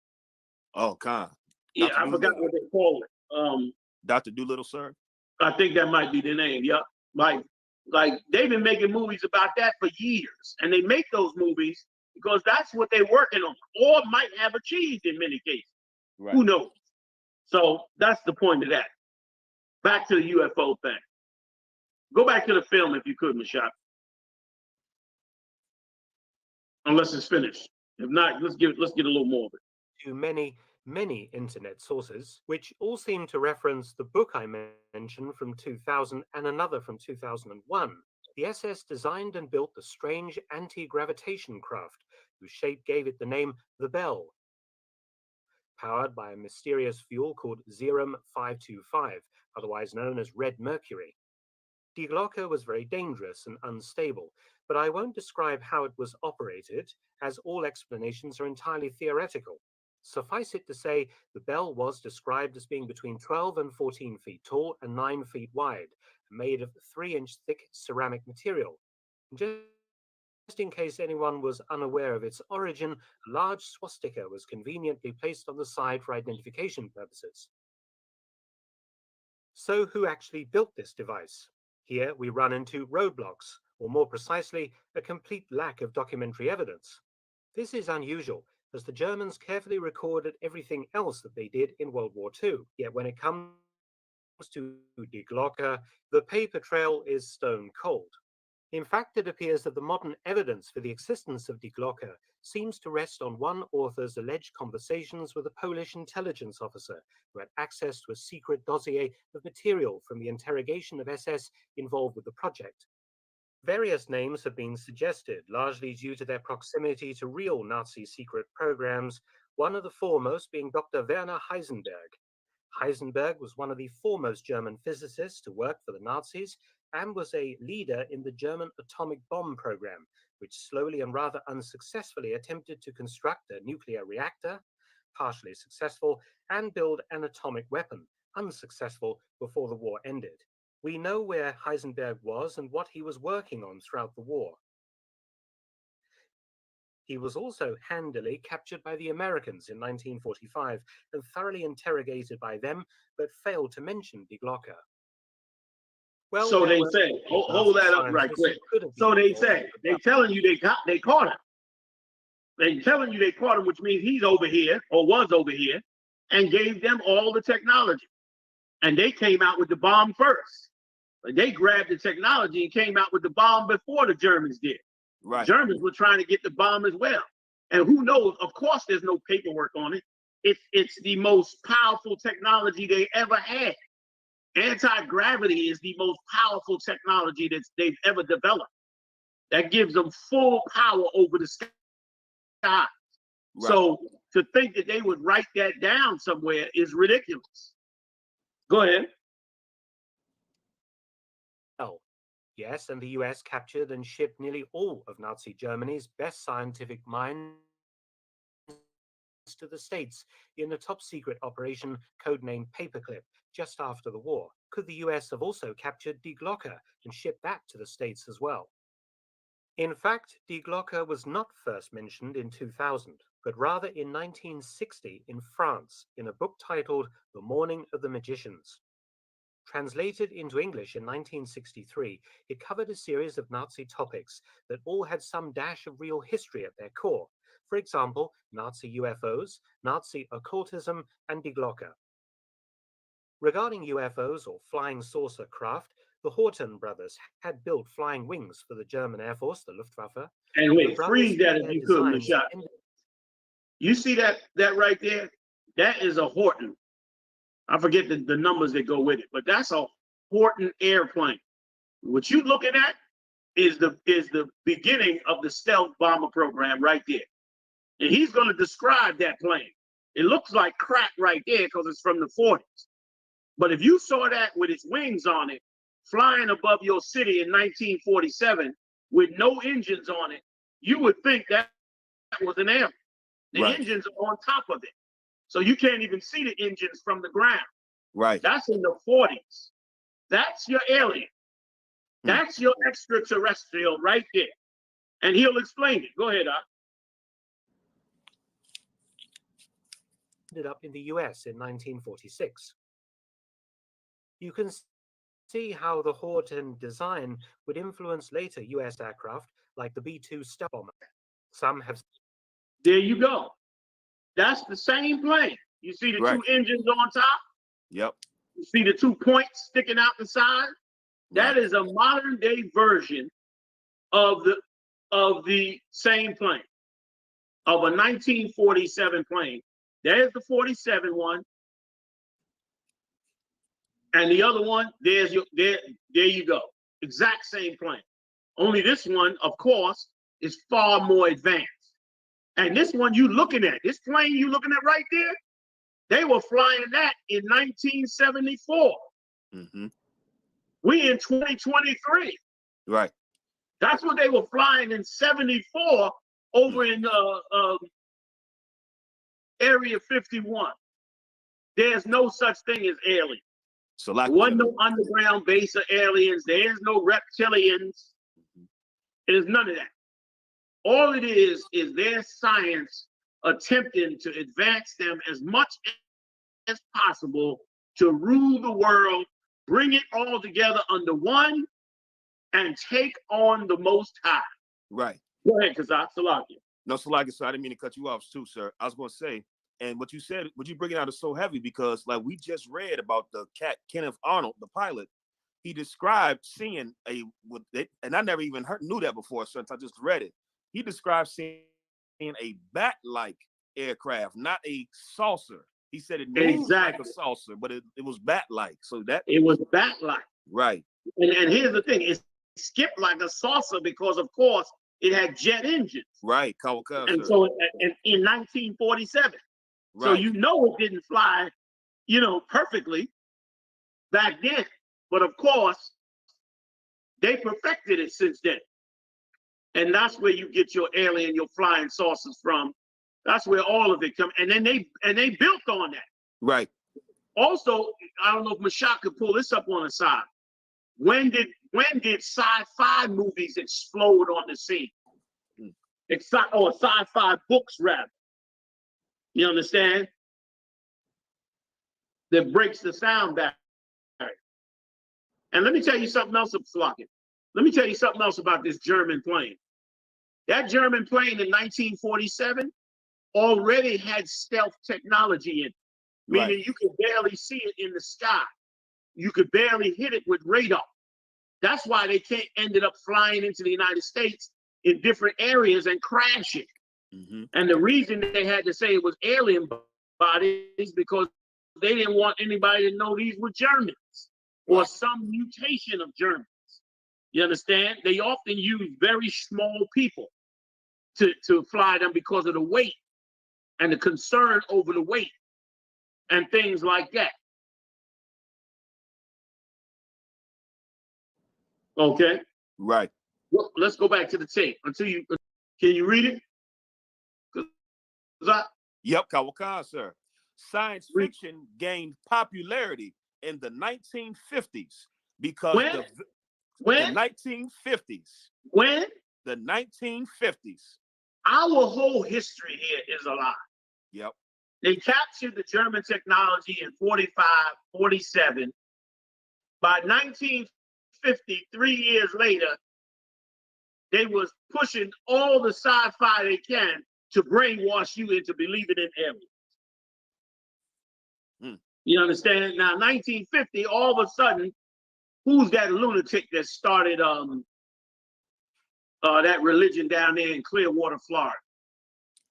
Oh, God. Yeah, I forgot what they call it. Dr. Doolittle, sir? I think that might be the name, yeah. Like they've been making movies about that for years. And they make those movies because that's what they're working on, or might have achieved in many cases. Right. Who knows? So that's the point of that. Back to the UFO thing. Go back to the film if you could, Mashak. Unless it's finished. If not, let's get a little more of it. Too many many internet sources, which all seem to reference the book I mentioned from 2000 and another from 2001. The SS designed and built the strange anti-gravitation craft, whose shape gave it the name the Bell, powered by a mysterious fuel called Zerum 525, otherwise known as red mercury. Die Glocke was very dangerous and unstable, but I won't describe how it was operated, as all explanations are entirely theoretical. Suffice it to say, the bell was described as being between 12 and 14 feet tall and 9 feet wide, made of 3-inch thick ceramic material. Just in case anyone was unaware of its origin, a large swastika was conveniently placed on the side for identification purposes. So who actually built this device? Here we run into roadblocks, or more precisely, a complete lack of documentary evidence. This is unusual, as the Germans carefully recorded everything else that they did in World War II. Yet when it comes to Die Glocke, the paper trail is stone cold. In fact, it appears that the modern evidence for the existence of Die Glocke seems to rest on one author's alleged conversations with a Polish intelligence officer who had access to a secret dossier of material from the interrogation of SS involved with the project. Various names have been suggested, largely due to their proximity to real Nazi secret programs, one of the foremost being Dr. Werner Heisenberg. Heisenberg was one of the foremost German physicists to work for the Nazis and was a leader in the German atomic bomb program, which slowly and rather unsuccessfully attempted to construct a nuclear reactor, partially successful, and build an atomic weapon, unsuccessful before the war ended. We know where Heisenberg was and what he was working on throughout the war. He was also handily captured by the Americans in 1945 and thoroughly interrogated by them, but failed to mention Die Glocke. Well, so they say, hold that up right quick. So they say, they telling you they caught him. They telling you they caught him, which means he's over here or was over here and gave them all the technology. And they came out with the bomb first. They grabbed the technology and came out with the bomb before the Germans did. Right. The Germans were trying to get the bomb as well. And who knows, of course, there's no paperwork on it. It's the most powerful technology they ever had. Anti-gravity is the most powerful technology that they've ever developed. That gives them full power over the sky. Right. So to think that they would write that down somewhere is ridiculous. Go ahead. Oh, yes, and the US captured and shipped nearly all of Nazi Germany's best scientific minds to the States in a top-secret operation codenamed Paperclip just after the war. Could the US have also captured Die Glocke and shipped that to the States as well? In fact, Die Glocke was not first mentioned in 2000, but rather in 1960 in France in a book titled The Morning of the Magicians. Translated into English in 1963, it covered a series of Nazi topics that all had some dash of real history at their core. For example, Nazi UFOs, Nazi occultism, and Die Glocke. Regarding UFOs or flying saucer craft, the Horten brothers had built flying wings for the German Air Force, the Luftwaffe. And wait, freeze that if you could, Michelle. You see that right there? That is a Horten. I forget the numbers that go with it, but that's a Horten airplane. What you looking at is the beginning of the stealth bomber program right there. And he's going to describe that plane. It looks like crack right there because it's from the 40s. But if you saw that with its wings on it, flying above your city in 1947 with no engines on it, you would think that was an airplane. The engines are on top of it. So you can't even see the engines from the ground. Right. That's in the 40s. That's your alien. That's your extraterrestrial right there. And he'll explain it. Go ahead, Doc. Ended up in the US in 1946. You can see how the Horten design would influence later US aircraft like the B-2 stealth bomber. Some have. There you go. That's the same plane. You see the two engines on top? Yep. You see the 2 points sticking out the side? That is a modern day version of the same plane, of a 1947 plane There's the 47 one. And the other one, there you go. Exact same plane. Only this one, of course, is far more advanced. And this one you looking at, this plane you looking at right there, they were flying that in 1974. Mm-hmm. We in 2023. Right. That's what they were flying in 74 over in Area 51. There's no such thing as aliens. So like there wasn't no underground base of aliens. There is no reptilians. It is none of that. All it is their science attempting to advance them as much as possible to rule the world, bring it all together under one, and take on the Most High. Right. Go ahead, Kazak. Salakia. No, Salakia, so I didn't mean to cut you off too, sir. I was going to say, and what you said, what you bringing out is so heavy because, like, we just read about the Kenneth Arnold, the pilot. He described seeing and I never even knew that before, since I just read it. He described seeing a bat-like aircraft, not a saucer. He said it moved like a saucer, but it was bat-like. So that it was bat-like. Right. And here's the thing: it skipped like a saucer because, of course, it had jet engines. Right. And so in 1947. Right. So you know it didn't fly, perfectly back then. But of course, they perfected it since then. And that's where you get your alien, your flying saucers from. That's where all of it comes. And then they built on that. Right. Also, I don't know if Mashak could pull this up on the side. When did sci-fi movies explode on the scene? Or sci-fi books, rather. You understand? That breaks the sound barrier. And let me tell you something else, Slocket. Let me tell you something else about this German plane. That German plane in 1947 already had stealth technology in it, meaning you could barely see it in the sky. You could barely hit it with radar. That's why they ended up flying into the United States in different areas and crashing. Mm-hmm. And the reason they had to say it was alien bodies because they didn't want anybody to know these were Germans or some mutation of Germans. You understand? They often use very small people to fly them because of the weight and the concern over the weight and things like that. Okay. Right. Well, let's go back to the tape can you read it? Yep, Kawakan, sir. Science fiction gained popularity in the 1950s because the 1950s. When? The 1950s. Our whole history here is a lie. Yep. They captured the German technology in 45, 47. By 1950, 3 years later, they was pushing all the sci-fi they can to brainwash you into believing in aliens. You understand? Now, 1950, all of a sudden, who's that lunatic that started that religion down there in Clearwater, Florida?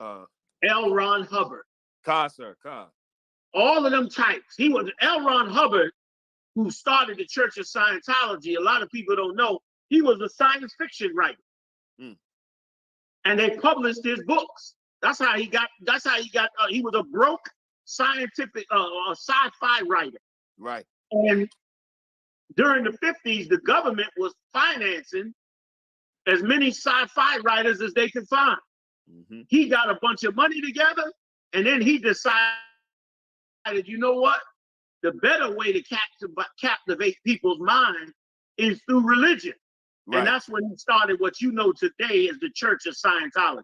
L. Ron Hubbard. Sir. All of them types. He was L. Ron Hubbard, who started the Church of Scientology. A lot of people don't know he was a science fiction writer. And they published his books. That's how he got, he was a broke scientific, sci-fi writer. Right. And during the 50s, the government was financing as many sci-fi writers as they could find. Mm-hmm. He got a bunch of money together, and then he decided, you know what? The better way to captivate people's mind is through religion. Right. And that's when he started what you know today as the Church of Scientology.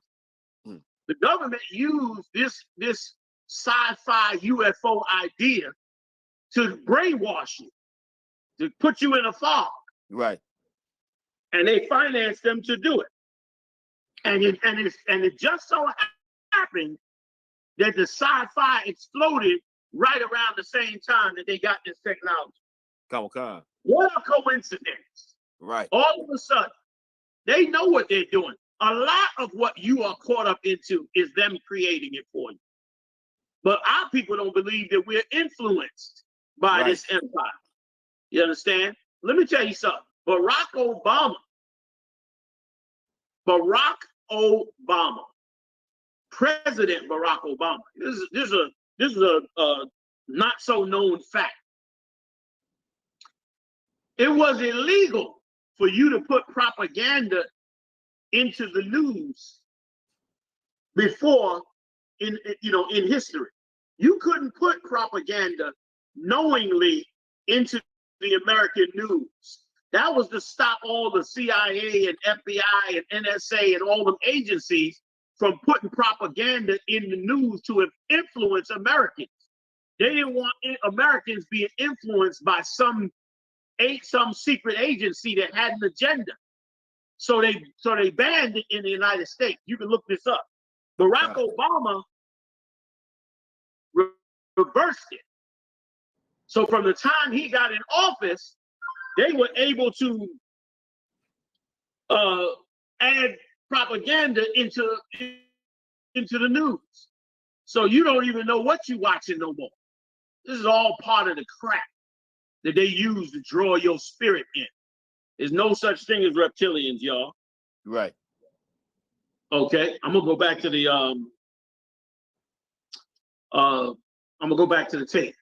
The government used this sci-fi UFO idea to brainwash you, to put you in a fog. Right. And they financed them to do it. And it just so happened that the sci-fi exploded right around the same time that they got this technology. Come on. What a coincidence. Right. All of a sudden, they know what they're doing. A lot of what you are caught up into is them creating it for you. But our people don't believe that we're influenced by this empire. You understand? Let me tell you something. Barack Obama, President Barack Obama. This is a not so known fact. It was illegal for you to put propaganda into the news before in history. You couldn't put propaganda knowingly into the American news. That was to stop all the CIA and FBI and NSA and all them agencies from putting propaganda in the news to influence Americans. They didn't want Americans being influenced by some secret agency that had an agenda. So they banned it in the United States. You can look this up. Barack Obama reversed it. So from the time he got in office, they were able to add propaganda into the news. So you don't even know what you're watching no more. This is all part of the crap that they use to draw your spirit in. There's no such thing as reptilians, y'all. Right. Okay, I'm gonna go back to the tape.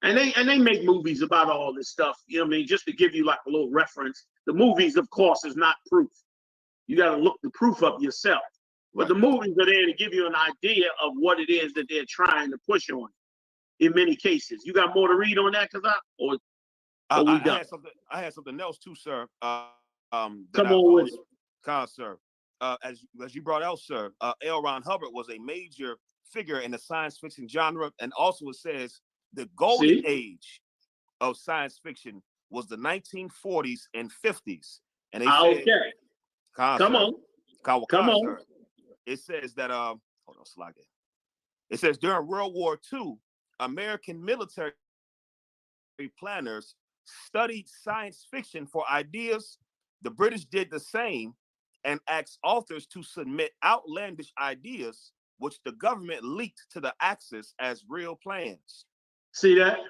And they make movies about all this stuff, you know what I mean, just to give you like a little reference. The movies, of course, is not proof. You got to look the proof up yourself. But the movies are there to give you an idea of what it is that they're trying to push on in many cases. You got more to read on that, I had something else too, sir. Come on with it. Sir. As you brought out, sir, L. Ron Hubbard was a major figure in the science fiction genre, and also it says the golden age of science fiction was the 1940s and 50s. And they said, come on. Sir. It says that hold on, slide it. It says during World War II, American military planners studied science fiction for ideas. The British did the same and asked authors to submit outlandish ideas, which the government leaked to the Axis as real plans. See that?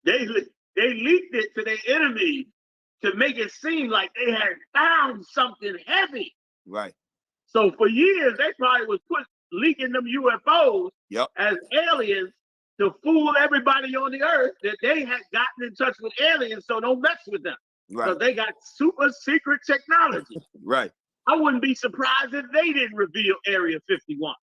They leaked it to their enemies to make it seem like they had found something heavy. Right. So for years, they probably was leaking them UFOs as aliens to fool everybody on the earth that they had gotten in touch with aliens, so don't mess with them. Right. So they got super secret technology. Right. I wouldn't be surprised if they didn't reveal Area 51.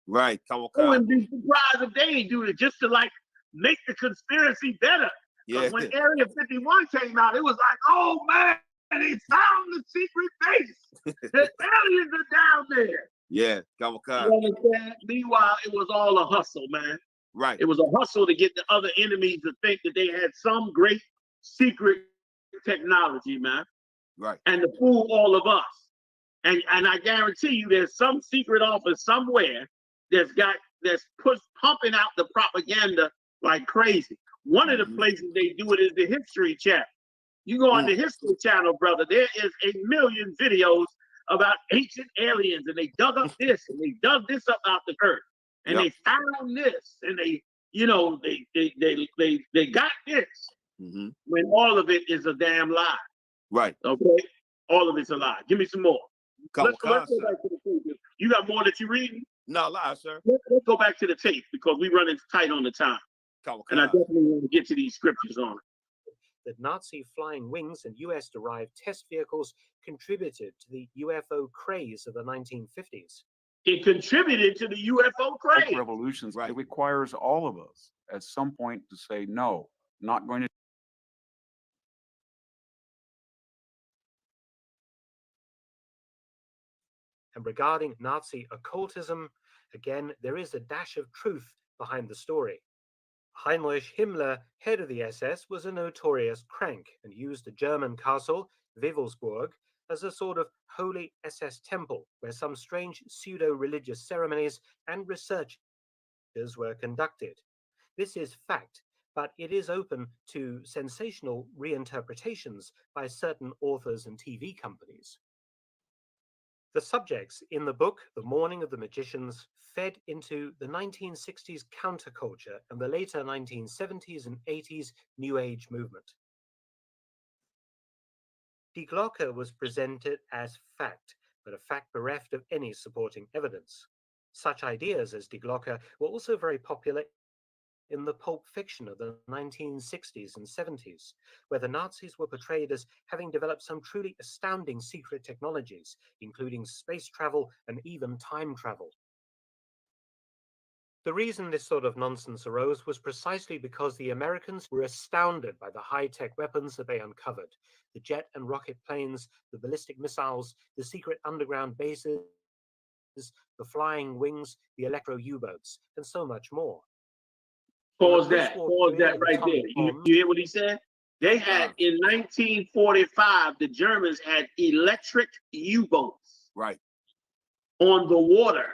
Right. I wouldn't be surprised if they didn't do it just to like make the conspiracy better. Yeah. When Area 51 came out, it was like, oh man, they found the secret base. The aliens are down there. Yeah. You understand? Meanwhile, it was all a hustle, man. Right. It was a hustle to get the other enemies to think that they had some great secret technology, man. Right. And to fool all of us. And I guarantee you there's some secret office somewhere that's pumping out the propaganda like crazy. One of the places they do it is the History Channel. You go on the History Channel, brother, there is a million videos about ancient aliens, and they dug up this and they dug this up out the earth. And they found this, and they got this. When all of it is a damn lie. Right. Okay? All of it's a lie. Give me some more. Let's go back to the tape. You got more that you're reading? No, lie, sir. Let's go back to the tape because we're running tight on the time. And I definitely want to get to these scriptures on it. That Nazi flying wings and US-derived test vehicles contributed to the UFO craze of the 1950s. It contributed to the UFO craze. Revolutions. Right. It requires all of us at some point to say, no, not going to. And regarding Nazi occultism, again, there is a dash of truth behind the story. Heinrich Himmler, head of the SS, was a notorious crank and used the German castle, Wewelsburg, as a sort of holy SS temple where some strange pseudo-religious ceremonies and researches were conducted. This is fact, but it is open to sensational reinterpretations by certain authors and TV companies. The subjects in the book, The Morning of the Magicians, fed into the 1960s counterculture and the later 1970s and 80s New Age movement. Die Glocke was presented as fact, but a fact bereft of any supporting evidence. Such ideas as Die Glocke were also very popular in the pulp fiction of the 1960s and 70s, where the Nazis were portrayed as having developed some truly astounding secret technologies, including space travel and even time travel. The reason this sort of nonsense arose was precisely because the Americans were astounded by the high-tech weapons that they uncovered, the jet and rocket planes, the ballistic missiles, the secret underground bases, the flying wings, the electro U-boats, and so much more. Pause that right there. You hear what he said? They had, in 1945, the Germans had electric U-boats. Right. On the water.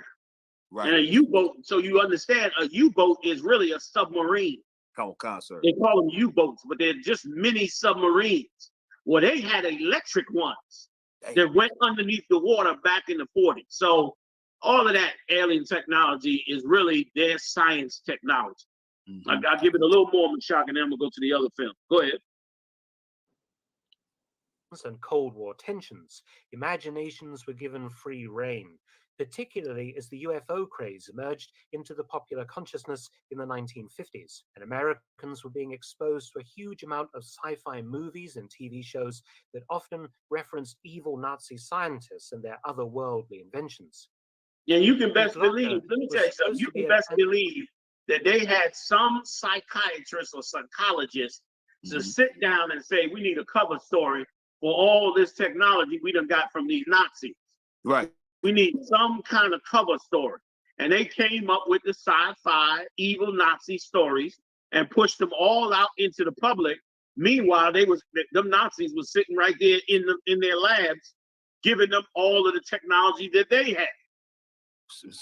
Right. And a U-boat, so you understand, a U-boat is really a submarine. Come on, sir. They call them U-boats, but they're just mini submarines. Well, they had electric ones that went underneath the water back in the 40s. So all of that alien technology is really their science technology. Mm-hmm. I'll give it a little more shock, and then we'll go to the other film. Go ahead. And Cold War tensions, imaginations were given free rein, particularly as the UFO craze emerged into the popular consciousness in the 1950s, and Americans were being exposed to a huge amount of sci-fi movies and TV shows that often referenced evil Nazi scientists and their otherworldly inventions. Yeah, you can best believe, let me tell you something, you can best believe that they had some psychiatrists or psychologists to sit down and say, we need a cover story for all this technology we done got from these Nazis. Right. We need some kind of cover story. And they came up with the sci-fi evil Nazi stories and pushed them all out into the public. Meanwhile, them Nazis was sitting right there in their labs, giving them all of the technology that they had.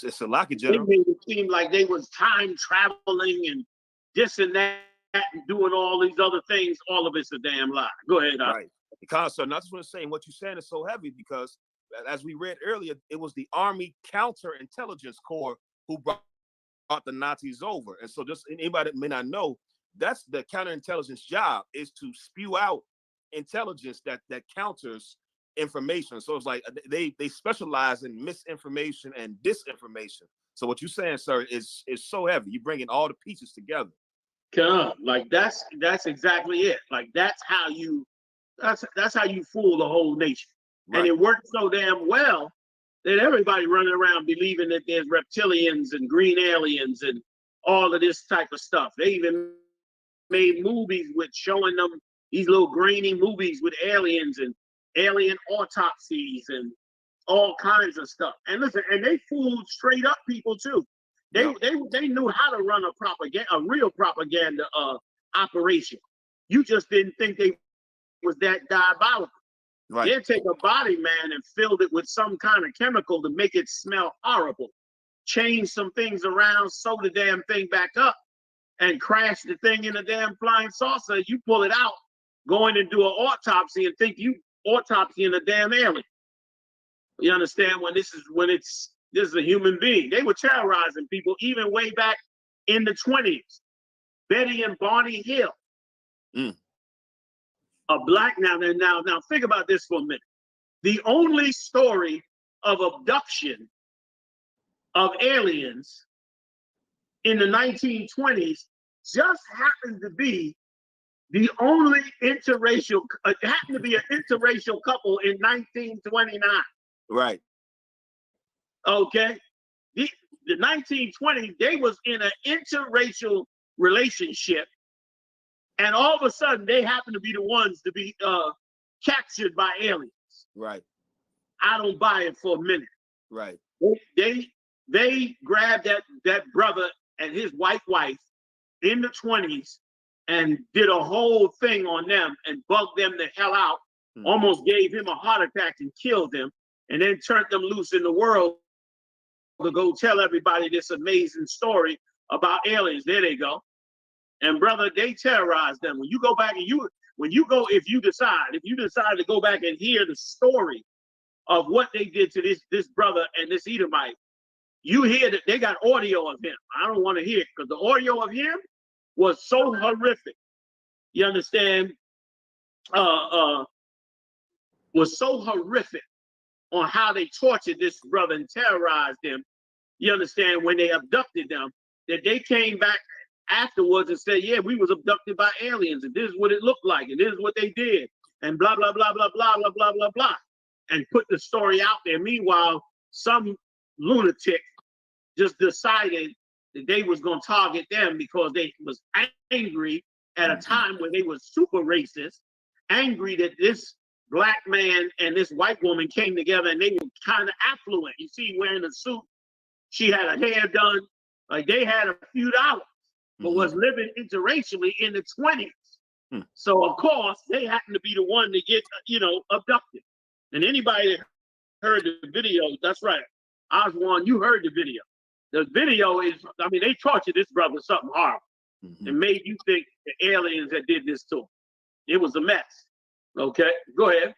It's a locket, General. They made it seem like they was time traveling and this and that and doing all these other things. All of it's a damn lie. Go ahead. Right. Because, so I just want to say, what you're saying is so heavy because, as we read earlier, it was the Army Counterintelligence Corps who brought the Nazis over. And so just anybody that may not know, that's the counterintelligence job, is to spew out intelligence that counters information. So it's like they specialize in misinformation and disinformation. So what you're saying, sir, is so heavy. You're bringing all the pieces together. Like that's exactly it. Like that's how you fool the whole nation. Right. And it worked so damn well that everybody running around believing that there's reptilians and green aliens and all of this type of stuff. They even made movies with showing them these little grainy movies with aliens and alien autopsies and all kinds of stuff. And listen, and they fooled straight up people too. They knew how to run a real propaganda operation. You just didn't think they was that diabolical. Right. They'd take a body, man, and filled it with some kind of chemical to make it smell horrible. Change some things around, sew the damn thing back up, and crash the thing in a damn flying saucer. You pull it out, go in and do an autopsy and think you autopsying a damn alien. You understand? This is a human being. They were terrorizing people even way back in the 20s. Betty and Barney Hill. A black now think about this for a minute. The only story of abduction of aliens in the 1920s just happened to be the only interracial, it happened to be an interracial couple in 1929. Right. Okay. The 1920s, they was in an interracial relationship, and all of a sudden they happen to be the ones to be captured by aliens. Right. I don't buy it for a minute. Right. They grabbed that brother and his white wife in the 20s and did a whole thing on them and bugged them the hell out, almost gave him a heart attack and killed him, and then turned them loose in the world to go tell everybody this amazing story about aliens. There they go. And brother, they terrorized them. When you go back and if you decide to go back and hear the story of what they did to this brother and this Edomite, you hear that they got audio of him. I don't want to hear it because the audio of him was so horrific. You understand? Was so horrific on how they tortured this brother and terrorized him. You understand, when they abducted them, that they came back afterwards and said, yeah, we was abducted by aliens, and this is what it looked like, and this is what they did, and blah, blah, blah, blah, blah, blah, blah, blah, blah, and put the story out there. Meanwhile, some lunatic just decided that they was going to target them because they was angry at a time when they was super racist, angry that this black man and this white woman came together and they were kind of affluent. You see, wearing a suit, she had her hair done, like they had a few dollars, but was living interracially in the 20s. So of course they happened to be the one to get, abducted. And anybody that heard the video, that's right, Oswald, you heard the video. The video is, I mean, they tortured this brother something horrible and made you think the aliens that did this to him. It was a mess. Okay, go ahead.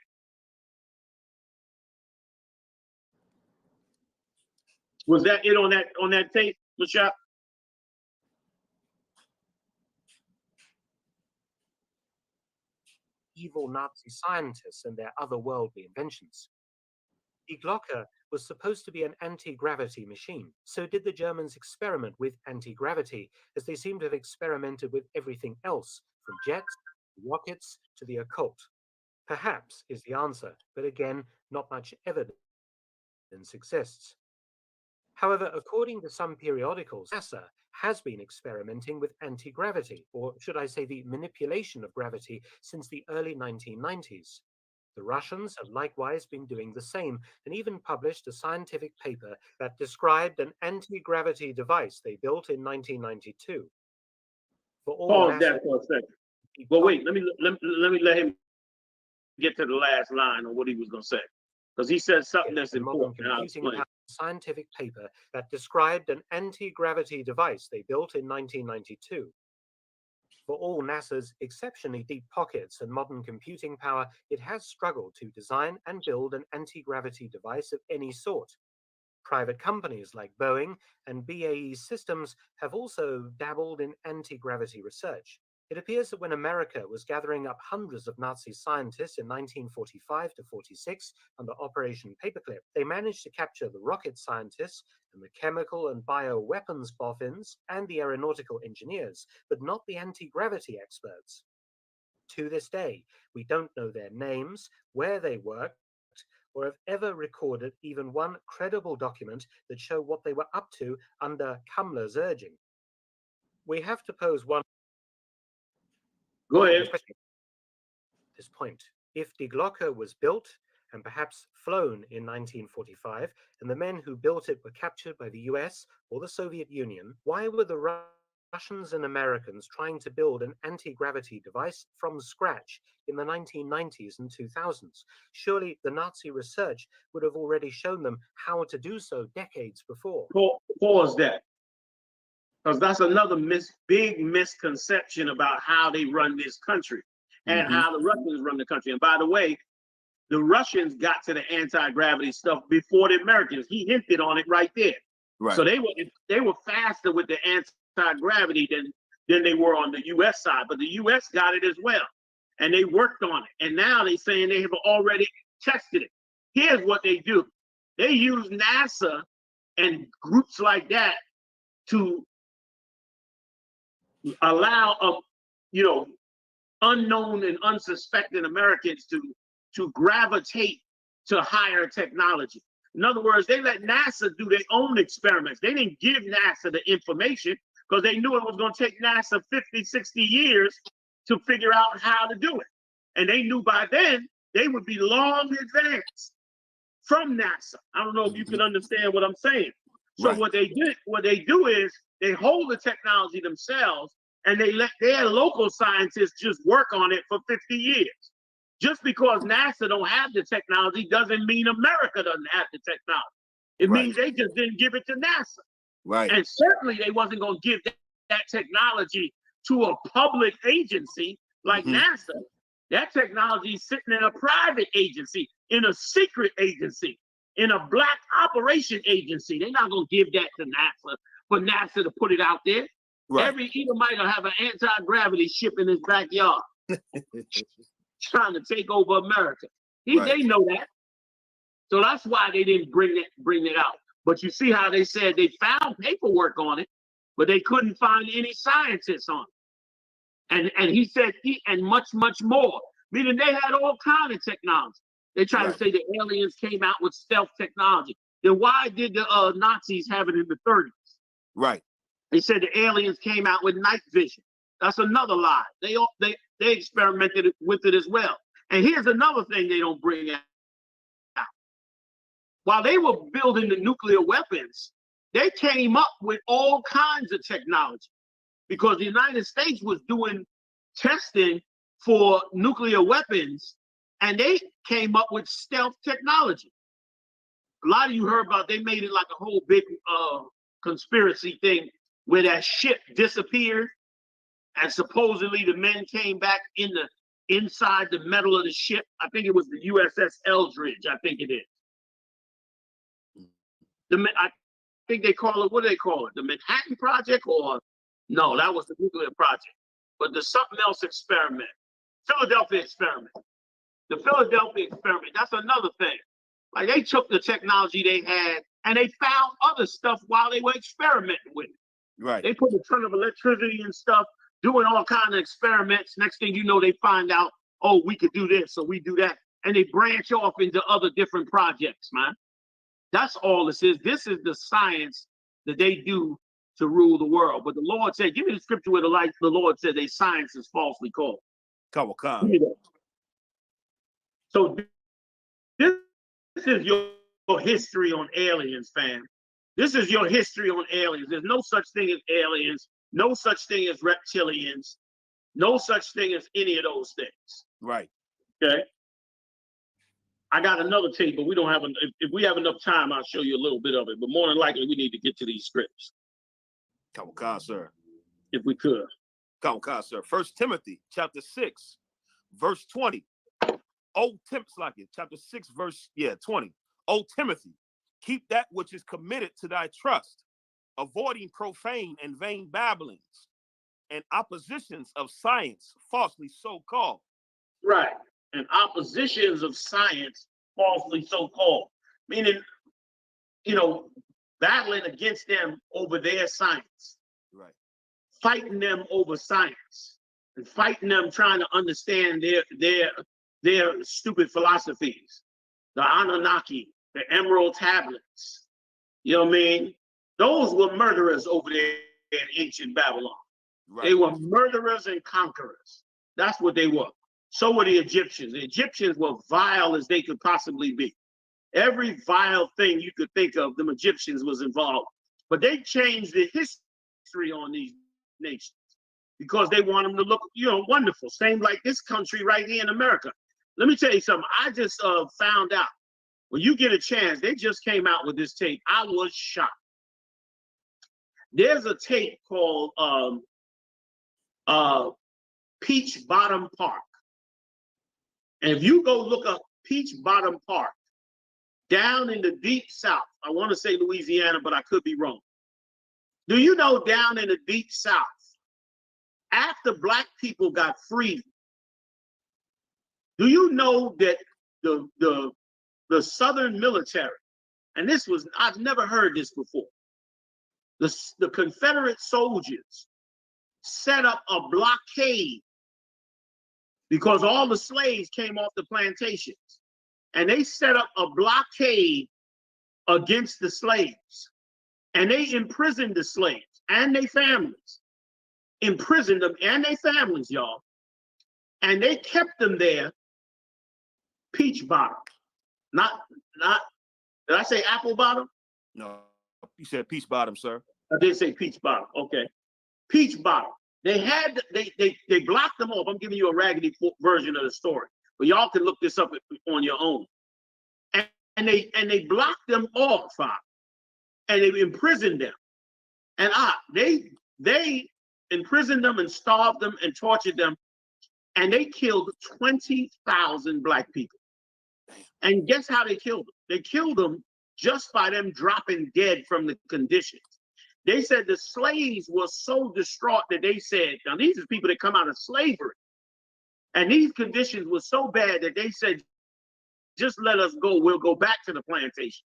Was that it on that tape, Michelle? Evil Nazi scientists and their otherworldly inventions. Die Glocke was supposed to be an anti-gravity machine. So did the Germans experiment with anti-gravity, as they seem to have experimented with everything else, from jets, rockets, to the occult. Perhaps is the answer, but again, not much evidence exists. However, according to some periodicals, NASA has been experimenting with anti-gravity, or should I say the manipulation of gravity, since the early 1990s. The Russians have likewise been doing the same, and even published a scientific paper that described an anti-gravity device they built in 1992. For all Pause that for a second. But wait, let me let him get to the last line on what he was going to say, because he said something that's important. Scientific paper that described an anti-gravity device they built in 1992. For all NASA's exceptionally deep pockets and modern computing power, it has struggled to design and build an anti-gravity device of any sort. Private companies like Boeing and BAE Systems have also dabbled in anti-gravity research. It appears that when America was gathering up hundreds of Nazi scientists in 1945 to 46 under Operation Paperclip, they managed to capture the rocket scientists and the chemical and bioweapons boffins and the aeronautical engineers, but not the anti-gravity experts. To this day, we don't know their names, where they worked, or have ever recorded even one credible document that show what they were up to under Kammler's urging. We have to pose one. Go ahead. At this point, if Die Glocke was built and perhaps flown in 1945, and the men who built it were captured by the US or the Soviet Union, why were the Russians and Americans trying to build an anti-gravity device from scratch in the 1990s and 2000s? Surely the Nazi research would have already shown them how to do so decades before. Pause that. Because that's another big misconception about how they run this country and how the Russians run the country. And by the way, the Russians got to the anti-gravity stuff before the Americans. He hinted on it right there. Right. So they were faster with the anti-gravity than they were on the U.S. side. But the U.S. got it as well, and they worked on it. And now they're saying they have already tested it. Here's what they do: they use NASA and groups like that to allow unknown and unsuspecting Americans to gravitate to higher technology. In other words, they let NASA do their own experiments. They didn't give NASA the information because they knew it was going to take NASA 50, 60 years to figure out how to do it. And they knew by then they would be long advanced from NASA. I don't know if you can understand what I'm saying. So what they do is they hold the technology themselves and they let their local scientists just work on it for 50 years. Just because NASA don't have the technology doesn't mean America doesn't have the technology. It means they just didn't give it to NASA. Right. And certainly they wasn't going to give that technology to a public agency like NASA. That technology is sitting in a private agency. in a secret agency, in a black operation agency. They're not going to give that to NASA for NASA to put it out there. Right. Every Edomite will have an anti-gravity ship in his backyard trying to take over America. They know that. So that's why they didn't bring it out. But you see how they said they found paperwork on it, but they couldn't find any scientists on it. And he said, and much, much more. Meaning they had all kinds of technology. They tried to say the aliens came out with stealth technology. Then why did the Nazis have it in the 30s? Right. They said the aliens came out with night vision. That's another lie. They experimented with it as well. And here's another thing they don't bring out. While they were building the nuclear weapons, they came up with all kinds of technology because the United States was doing testing for nuclear weapons, and they came up with stealth technology. A lot of you heard about, they made it like a whole big conspiracy thing where that ship disappeared, and supposedly the men came back inside the metal of the ship. I think it was the USS Eldridge, I think it is. I think they call it, what do they call it? The Manhattan Project, or no, that was the nuclear project. But the something else experiment, Philadelphia experiment. The Philadelphia experiment, that's another thing. Like they took the technology they had and they found other stuff while they were experimenting with it. Right. They put a ton of electricity and stuff, doing all kinds of experiments. Next thing you know, they find out, oh, we could do this, so we do that. And they branch off into other different projects, man. That's all this is. This is the science that they do to rule the world. But the Lord said, give me the scripture where the Lord said they science is falsely called. So this is your history on aliens, fam. This is your history on aliens. There's no such thing as aliens, no such thing as reptilians, no such thing as any of those things. Right. Okay. I got another tape, but we don't have, if we have enough time, I'll show you a little bit of it. But more than likely, we need to get to these scripts. Come on, sir. If we could. Come on, sir. 1 Timothy chapter 6, verse 20. Chapter 6, verse 20. O Timothy, keep that which is committed to thy trust, avoiding profane and vain babblings and oppositions of science, falsely so called. Right. And oppositions of science, falsely so called. Meaning, battling against them over their science. Right. Fighting them over science. And fighting them trying to understand their stupid philosophies. The Anunnaki, the Emerald Tablets. You know what I mean? Those were murderers over there in ancient Babylon. Right. They were murderers and conquerors. That's what they were. So were the Egyptians. The Egyptians were vile as they could possibly be. Every vile thing you could think of, the Egyptians was involved. But they changed the history on these nations because they want them to look, wonderful. Same like this country right here in America. Let me tell you something. I just found out. When you get a chance, they just came out with this tape. I was shocked. There's a tape called Peach Bottom Park. And if you go look up Peach Bottom Park, down in the deep south, I want to say Louisiana, but I could be wrong. Do you know down in the deep south, after black people got free, do you know that the Southern military, and I've never heard this before, the Confederate soldiers set up a blockade because all the slaves came off the plantations, and they set up a blockade against the slaves, and they imprisoned the slaves and their families, imprisoned them and their families, y'all, and they kept them there. Peach bottom, not. Did I say apple bottom? No, you said peach bottom, sir. I did say peach bottom. Okay, peach bottom. They blocked them off. I'm giving you a raggedy version of the story, but y'all can look this up on your own. And they blocked them off, and they imprisoned them. And they imprisoned them and starved them and tortured them, and they killed 20,000 black people. And guess how they killed them? They killed them just by them dropping dead from the conditions. They said the slaves were so distraught that they said, now these are people that come out of slavery. And these conditions were so bad that they said, just let us go. We'll go back to the plantation.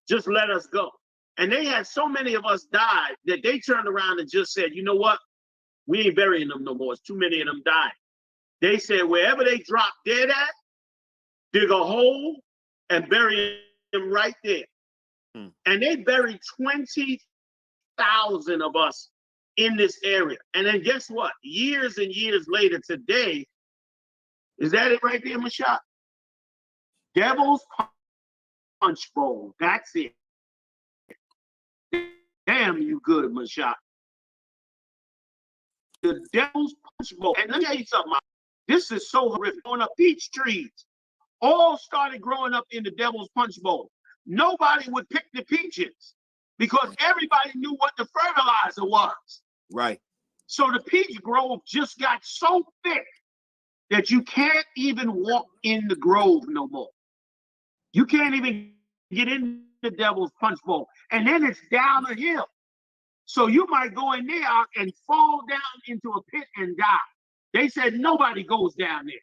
Just let us go. And they had so many of us died that they turned around and just said, you know what? We ain't burying them no more. It's too many of them died. They said, wherever they drop dead at, dig a hole and bury them right there. And they buried 20,000 of us in this area. And then guess what? Years and years later today, is that it right there, Mashak? Devil's Punch Bowl. That's it. Damn, you good, Mashak. The Devil's Punch Bowl. And let me tell you something. This is so horrific. Growing up, peach trees all started growing up in the Devil's Punch Bowl. Nobody would pick the peaches because everybody knew what the fertilizer was. Right. So the peach grove just got so thick that you can't even walk in the grove no more. You can't even get in the Devil's Punch Bowl. And then it's down a hill. So you might go in there and fall down into a pit and die. They said nobody goes down there.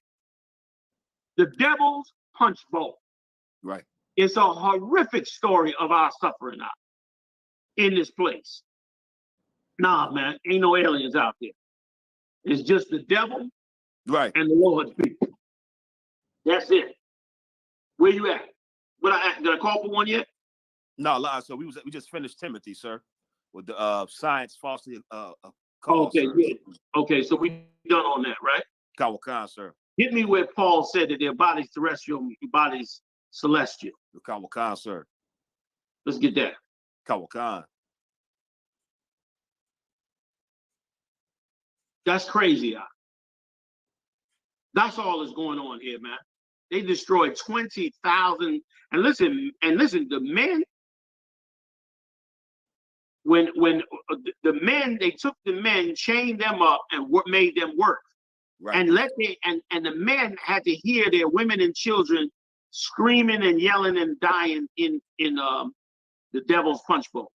The Devil's Punch Bowl. Right. It's a horrific story of our suffering out in this place. Nah, man, ain't no aliens out there. It's just the devil, right, and the Lord's people. That's it. Where you at? Did I call for one yet? No, so we just finished Timothy, sir, with the science falsely okay, good. Okay, so we done on that, right? Kawakan, sir. Hit me where Paul said that their bodies terrestrial, bodies celestial. Kawakan, sir. Let's get that. Kawakan. That's crazy. That's all that's going on here, man. They destroyed 20,000. And listen, the men, when the men, they took the men, chained them up, and made them work. Right. And and the men had to hear their women and children screaming and yelling and dying in the Devil's Punch Bowl.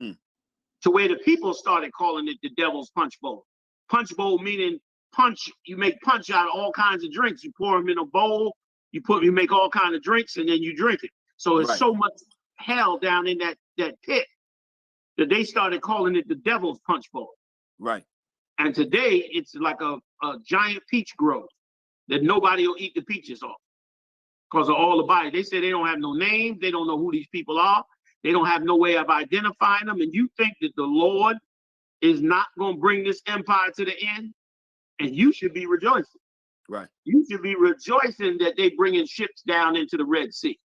To where the people started calling it the Devil's Punch Bowl. Punch bowl meaning punch. You make punch out of all kinds of drinks. You pour them in a bowl. You make all kinds of drinks, and then you drink it. So it's so much hell down in that pit that they started calling it the Devil's Punch Bowl. Right. And today it's like a giant peach grove that nobody will eat the peaches off because of all the body. They say they don't have no names. They don't know who these people are. They don't have no way of identifying them. And you think that the Lord is not going to bring this empire to the end? And you should be rejoicing. Right. You should be rejoicing that they bringing ships down into the Red Sea.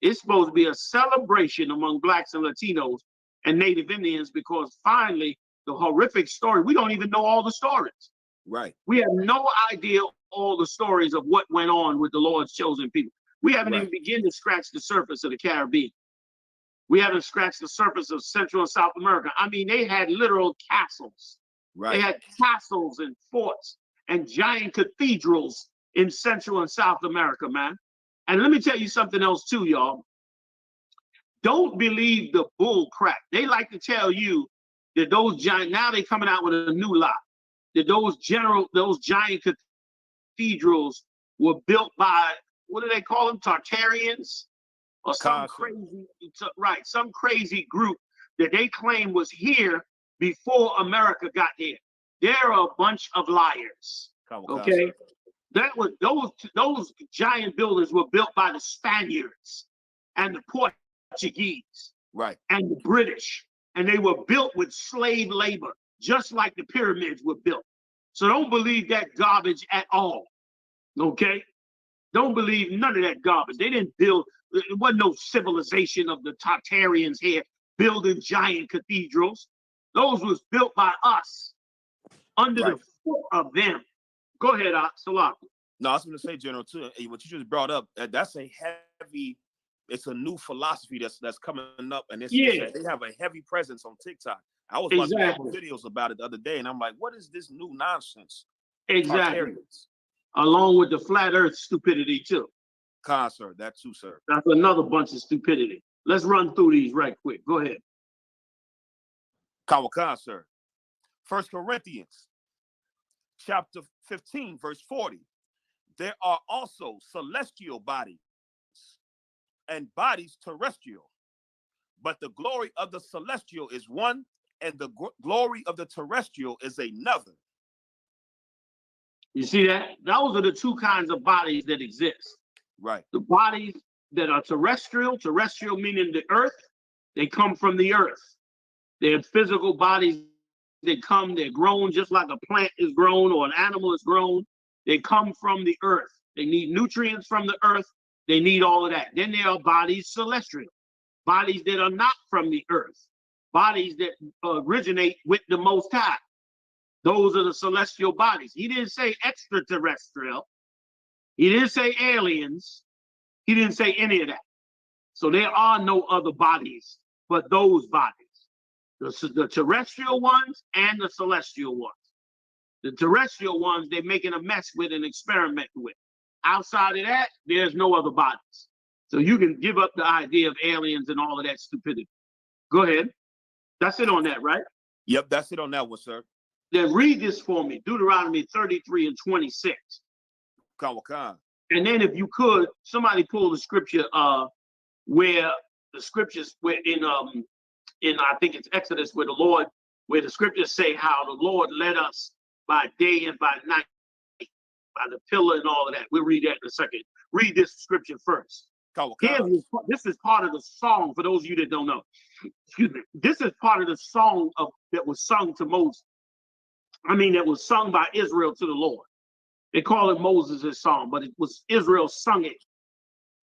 It's supposed to be a celebration among Blacks and Latinos and Native Indians because finally the horrific story, we don't even know all the stories. Right. We have no idea all the stories of what went on with the Lord's chosen people. We haven't even begun to scratch the surface of the Caribbean. We haven't scratched the surface of Central and South America. I mean, they had literal castles. Right. They had castles and forts and giant cathedrals in Central and South America, man. And let me tell you something else too, y'all. Don't believe the bull crap. They like to tell you that those giant, now they're coming out with a new lie, that those giant cathedrals were built by, what do they call them, Tartarians? Or some crazy group that they claim was here before America got here. They're a bunch of liars. Okay, that was those giant buildings were built by the Spaniards and the Portuguese, right, and the British, and they were built with slave labor, just like the pyramids were built. So don't believe that garbage at all. Okay, don't believe none of that garbage. They didn't build. It wasn't no civilization of the Tartarians here building giant cathedrals. Those was built by us under the foot of them. Go ahead, Salaki. No, I was going to say, General, too, what you just brought up, that's a heavy, it's a new philosophy that's coming up, and they have a heavy presence on TikTok. I was watching videos about it the other day, and I'm like, what is this new nonsense? Exactly. Tartarians. Along with the flat earth stupidity, too. Sir. That too, sir. That's another bunch of stupidity. Let's run through these right quick. Go ahead. Sir. 1 Corinthians chapter 15, verse 40. There are also celestial bodies and bodies terrestrial, but the glory of the celestial is one, and the glory of the terrestrial is another. You see that? Those are the two kinds of bodies that exist. Right. The bodies that are terrestrial meaning the earth, they come from the earth. They're physical bodies that come, they're grown just like a plant is grown or an animal is grown. They come from the earth. They need nutrients from the earth. They need all of that. Then there are bodies celestial, bodies that are not from the earth, bodies that originate with the Most High. Those are the celestial bodies. He didn't say extraterrestrial. He didn't say aliens. He didn't say any of that. So there are no other bodies but those bodies. The terrestrial ones and the celestial ones. The terrestrial ones, they're making a mess with and experimenting with. Outside of that, there's no other bodies. So you can give up the idea of aliens and all of that stupidity. Go ahead. That's it on that, right? Yep, that's it on that one, sir. Then read this for me, Deuteronomy 33 and 26. And then if you could, somebody pull the scripture where the scriptures were in I think it's Exodus where the scriptures say how the Lord led us by day and by night, by the pillar and all of that. We'll read that in a second. Read this scripture first. This is part of the song for those of you that don't know. Excuse me. This is part of the song that was sung to Moses. That was sung by Israel to the Lord. They call it Moses' song, but it was Israel sung it,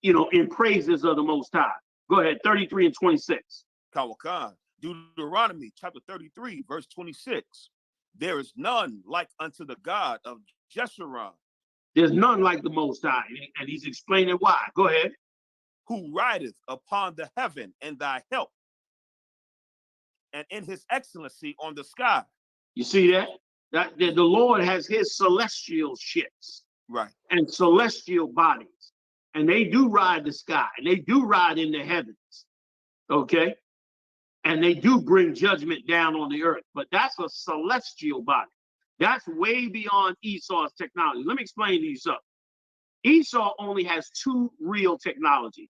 in praises of the Most High. Go ahead, 33 and 26. Deuteronomy chapter 33, verse 26. There is none like unto the God of Jeshurun. There's none like the Most High, and he's explaining why. Go ahead. Who rideth upon the heaven in thy help, and in his excellency on the sky. You see that? That the Lord has his celestial ships, right, and celestial bodies, and they do ride the sky, and they do ride in the heavens, okay, and they do bring judgment down on the earth. But that's a celestial body. That's way beyond Esau's technology. Let me explain to you something. Esau only has two real technologies.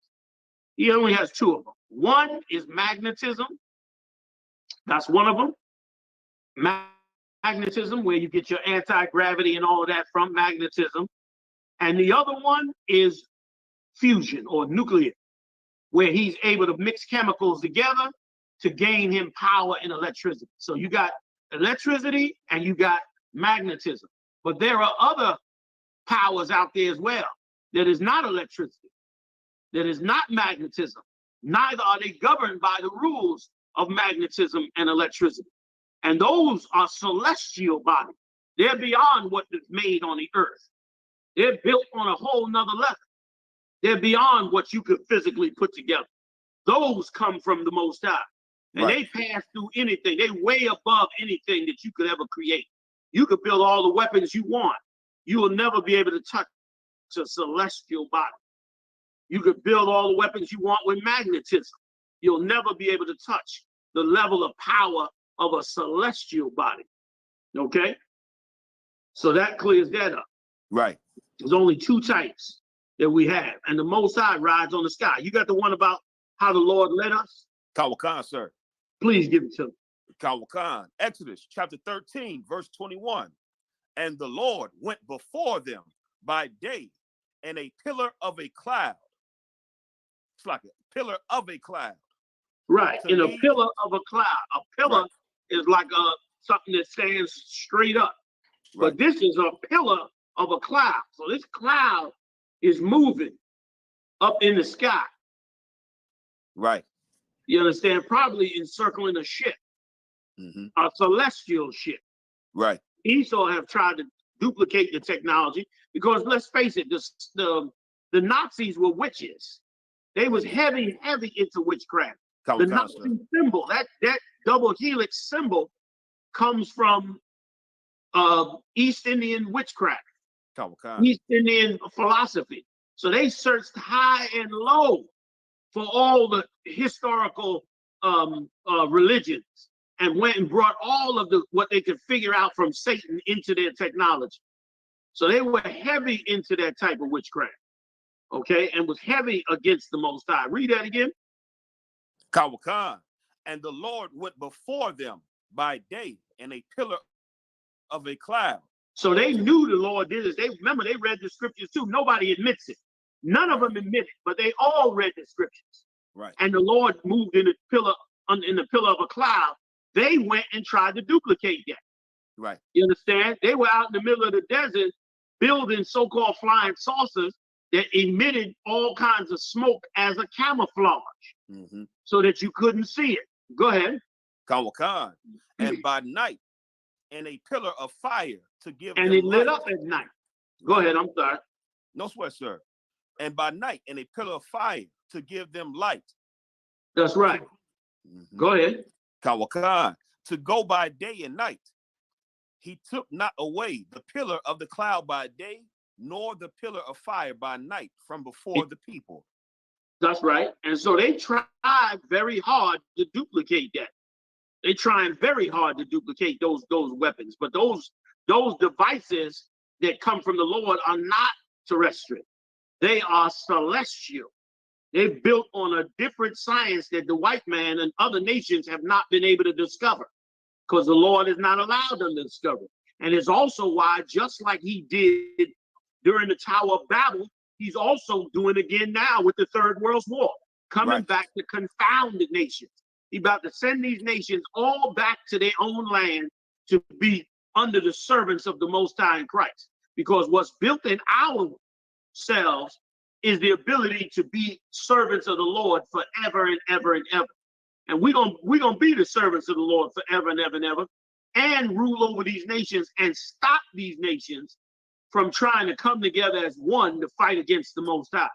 He only has two of them. One is magnetism. That's one of them. Magnetism, where you get your anti-gravity and all of that from magnetism. And the other one is fusion or nuclear, where he's able to mix chemicals together to gain him power and electricity. So you got electricity and you got magnetism. But there are other powers out there as well that is not electricity, that is not magnetism. Neither are they governed by the rules of magnetism and electricity. And those are celestial bodies. They're beyond what is made on the earth. They're built on a whole nother level. They're beyond what you could physically put together. Those come from the Most High. And They pass through anything. They way above anything that you could ever create. You could build all the weapons you want. You will never be able to touch a celestial body. You could build all the weapons you want with magnetism. You'll never be able to touch the level of power of a celestial body. Okay? So that clears that up. Right. There's only two types that we have. And the Most High rides on the sky. You got the one about how the Lord led us? Kawakan, sir. Please give it to me. Kawakan. Exodus chapter 13, verse 21. And the Lord went before them by day in a pillar of a cloud. It's like a pillar of a cloud. Right, in a pillar of a cloud. A pillar is like something that stands straight up. Right. But this is a pillar of a cloud. So this cloud is moving up in the sky. Right. You understand? Probably encircling a ship, a celestial ship. Right. Esau have tried to duplicate the technology because let's face it, the Nazis were witches. They was heavy into witchcraft. The Nazi symbol, that double helix symbol comes from East Indian witchcraft, East Indian philosophy. So they searched high and low for all the historical religions and went and brought all of what they could figure out from Satan into their technology. So they were heavy into that type of witchcraft, okay, and was heavy against the Most High. Read that again. Kawakan, and the Lord went before them by day in a pillar of a cloud. So they knew the Lord did this. They remember they read the scriptures too. Nobody admits it. None of them admit it, but they all read the scriptures. Right. And the Lord moved in the pillar of a cloud. They went and tried to duplicate that. Right. You understand? They were out in the middle of the desert building so-called flying saucers that emitted all kinds of smoke as a camouflage, so that you couldn't see it. Go ahead. Kawakan, and by night in a pillar of fire to give and them it lit light. up at night. Go ahead, I'm sorry. No sweat, sir. And by night in a pillar of fire to give them light. That's right. Go ahead. Kawakan, to go by day and night. He took not away the pillar of the cloud by day, nor the pillar of fire by night from before the people. That's right. And so they tried very hard to duplicate that. They trying very hard to duplicate those weapons, but those devices that come from the Lord are not terrestrial. They are celestial. They're built on a different science that the white man and other nations have not been able to discover, because the Lord has not allowed them to discover. And it's also why, just like he did during the Tower of Babel, he's also doing again now with the Third World War, coming back to confound the nations. He's about to send these nations all back to their own land to be under the servants of the Most High in Christ. Because what's built in ourselves is the ability to be servants of the Lord forever and ever and ever. And we're gonna be the servants of the Lord forever and ever and ever, and rule over these nations and stop these nations from trying to come together as one to fight against the Most High.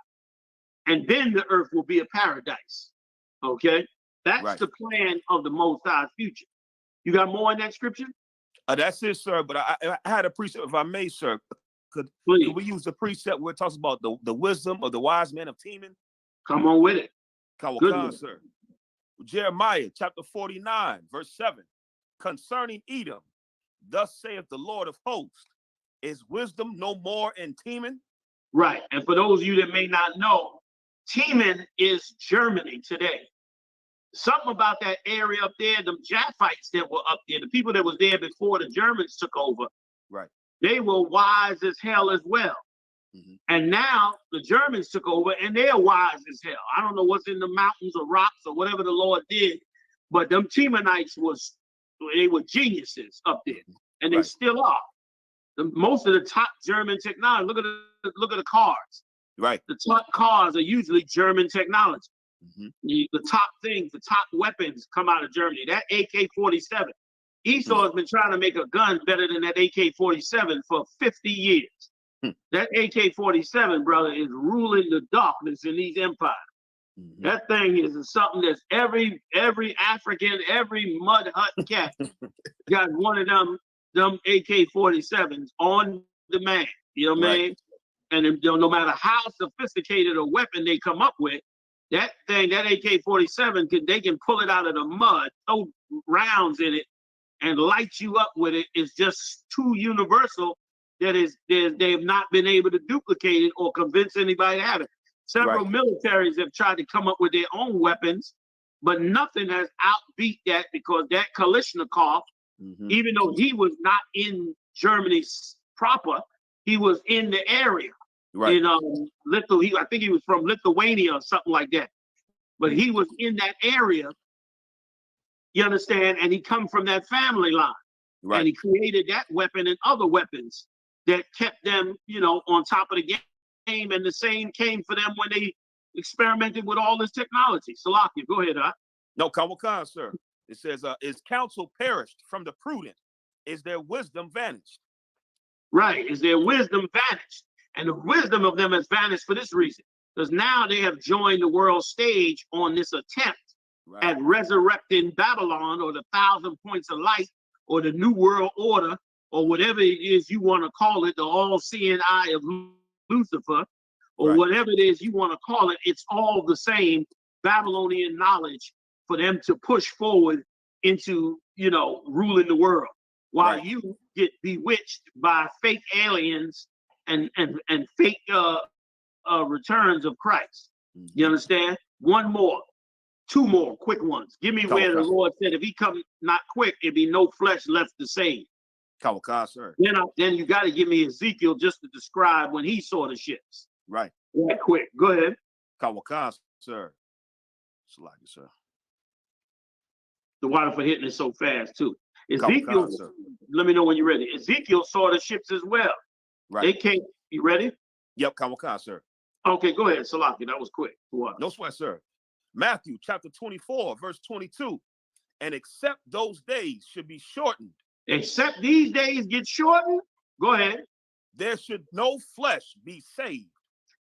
And then the earth will be a paradise. Okay? That's the plan of the Most High's future. You got more in that scripture? That's it, sir. But I had a precept, if I may, sir. Could we use the precept where it talks about the wisdom of the wise men of Teman? Come on with it. Good, sir. Jeremiah chapter 49, verse 7. Concerning Edom, thus saith the Lord of hosts, is wisdom no more in Teman? Right. And for those of you that may not know, Teman is Germany today. Something about that area up there, the Japhites that were up there, the people that was there before the Germans took over, they were wise as hell as well. And now the Germans took over and they're wise as hell. I don't know what's in the mountains or rocks or whatever the Lord did, but them Temanites they were geniuses up there, and they still are. Most of the top German technology, look at the cars. Right. The top cars are usually German technology. The top things, the top weapons come out of Germany. That AK-47. Esau has been trying to make a gun better than that AK-47 for 50 years. That AK-47, brother, is ruling the darkness in these empires. That thing is something that's every African, every mud hut cat got one of them AK-47s on demand. You know what I mean? And no matter how sophisticated a weapon they come up with, that AK-47, they can pull it out of the mud, throw rounds in it, and light you up with it. Is just too universal that they have not been able to duplicate it or convince anybody to have it. Several militaries have tried to come up with their own weapons, but nothing has outbeat that, because that Kalashnikov, even though he was not in Germany proper, he was in the area. In I think he was from Lithuania or something like that. But he was in that area, you understand, and he come from that family line. And he created that weapon and other weapons that kept them, on top of the game. And the same came for them when they experimented with all this technology. Salakia, go ahead, huh? No, Kawakan, sir. It says, is counsel perished from the prudent? Is their wisdom vanished? Right. Is their wisdom vanished? And the wisdom of them has vanished for this reason. Because now they have joined the world stage on this attempt at resurrecting Babylon, or the 1,000 points of light, or the New World Order, or whatever it is you want to call it, the all-seeing eye of Lucifer, or whatever it is you want to call it. It's all the same Babylonian knowledge for them to push forward into, you know, ruling the world, while you get bewitched by fake aliens and fake returns of Christ. You understand? One more, two more quick ones. Give me where the Lord said, if he come not quick, it'd be no flesh left to save. Sir. Then you got to give me Ezekiel just to describe when he saw the ships. Right. Right quick. Go ahead. Sir. Salaki, sir. The water for hitting it so fast too. Ezekiel, let me know when you're ready. Ezekiel saw the ships as well. Right. They came. You ready? Yep, sir. Okay, go ahead, Salaki. That was quick. No sweat, sir. Matthew chapter 24, verse 22. And except those days should be shortened. Except these days get shortened? Go ahead. There should no flesh be saved.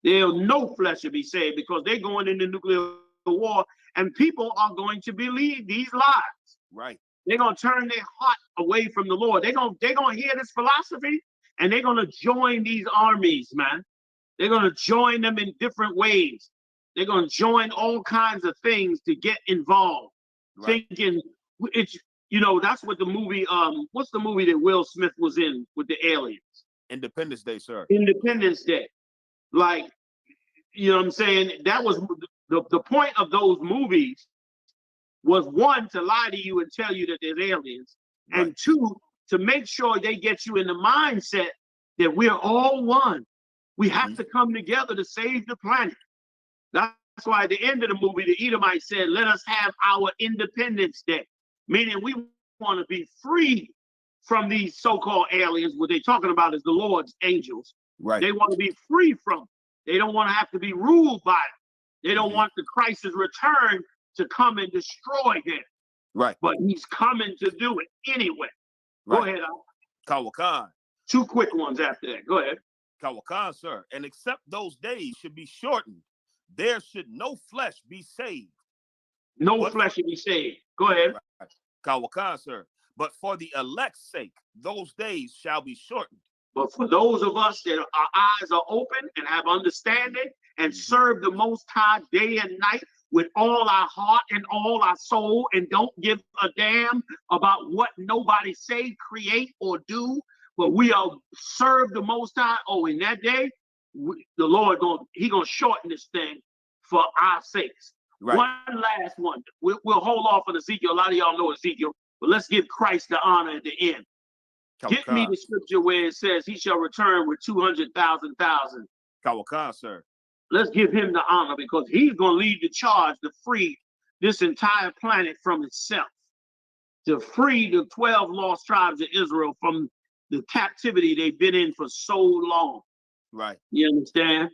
No flesh should be saved, because they're going into nuclear war, and people are going to believe these lies. Right. They're going to turn their heart away from the Lord. They're going to hear this philosophy, and they're going to join these armies, man. They're going to join them in different ways. They're going to join all kinds of things to get involved. Right. Thinking it's, you know, that's what the movie, what's the movie that Will Smith was in with the aliens? Independence Day, sir. Independence Day. Like, you know what I'm saying? That was the point of those movies, was one, to lie to you and tell you that there's aliens, and two, to make sure they get you in the mindset that we're all one. We have to come together to save the planet. That's why at the end of the movie, the Edomite said, let us have our Independence Day, meaning we want to be free from these so-called aliens. What they're talking about is the Lord's angels. Right. They want to be free from them. They don't want to have to be ruled by them. They don't want the Christ's return to come and destroy them. Right. But he's coming to do it anyway. Go ahead, Kawakan. Two quick ones after that. Go ahead. Kawakan, sir. And except those days should be shortened, there should no flesh be saved. No flesh should be saved. Go ahead. Right. Kawakan, sir. But for the elect's sake, those days shall be shortened. But for those of us that our eyes are open and have understanding and serve the Most High day and night with all our heart and all our soul, and don't give a damn about what nobody say, create, or do, but we are serve the Most High. Oh, in that day, the Lord gonna shorten this thing for our sakes. Right. One last one. We'll hold off on Ezekiel. A lot of y'all know Ezekiel, but let's give Christ the honor at the end. Get me the scripture where it says he shall return with 200,000. Kawakan, sir. Let's give him the honor, because he's going to lead the charge to free this entire planet from itself, to free the 12 lost tribes of Israel from the captivity they've been in for so long. Right. You understand?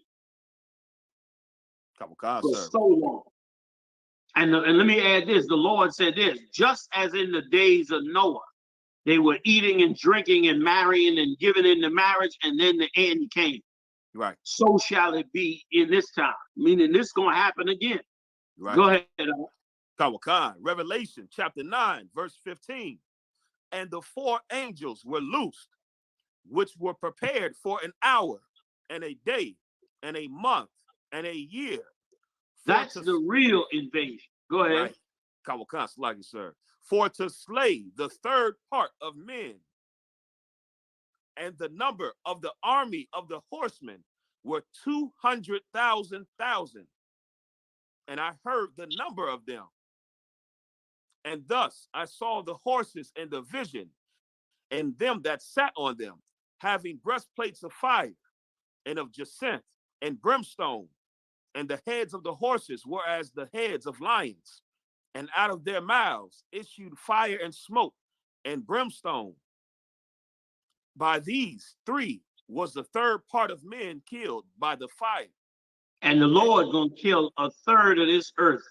Kawakan, for sir. So long. And let me add this. The Lord said this, just as in the days of Noah, they were eating and drinking and marrying and giving in the marriage, and then the end came. Right. So shall it be in this time, meaning this is going to happen again. Right. Go ahead. Kawakan, Revelation chapter 9, verse 15. And the four angels were loosed, which were prepared for an hour and a day and a month and a year. That's the real invasion. Go ahead. Right. Kawakan, like it, sir. For to slay the third part of men. And the number of the army of the horsemen were 200,000. And I heard the number of them. And thus I saw the horses in the vision, and them that sat on them, having breastplates of fire, and of jacinth, and brimstone. And the heads of the horses were as the heads of lions. And out of their mouths issued fire and smoke and brimstone. By these three was the third part of men killed by the fire. And the Lord gonna kill a third of this earth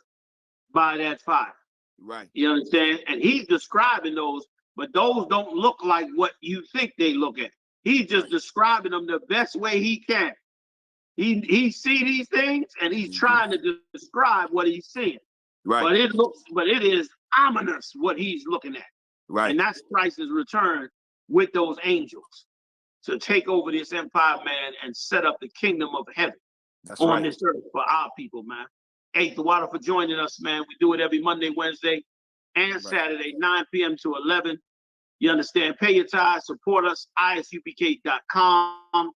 by that fire. Right. You understand? And he's describing those, but those don't look like what you think they look at. He's just describing them the best way he can. He see these things, and he's trying to describe what he's seeing. Right. But it is ominous what he's looking at. Right. And that's Christ's return with those angels to take over this empire, man, and set up the kingdom of heaven. on this earth for our people, man. Hey, Tawada for joining us, man. We do it every Monday, Wednesday, and Saturday, 9 p.m. to 11. You understand? Pay your tithes, support us, isupk.com.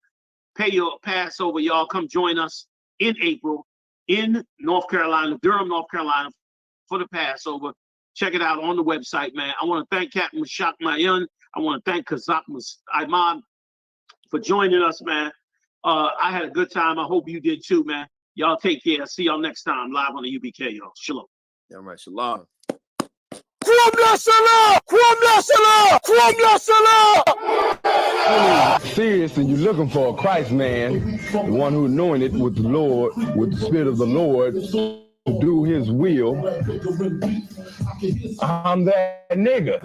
Pay your Passover, y'all. Come join us in April in North Carolina, Durham, North Carolina, for the Passover. Check it out on the website, man. I want to thank Captain Mashak Mayan. I want to thank Kazak Imam for joining us, man. I had a good time. I hope you did too, man. Y'all take care. See y'all next time live on the UBK, y'all. Shalom. Yeah, right. Shalom. Serious and you're looking for a Christ man, the one who anointed with the Lord, with the Spirit of the Lord, to do his will. I'm that nigga.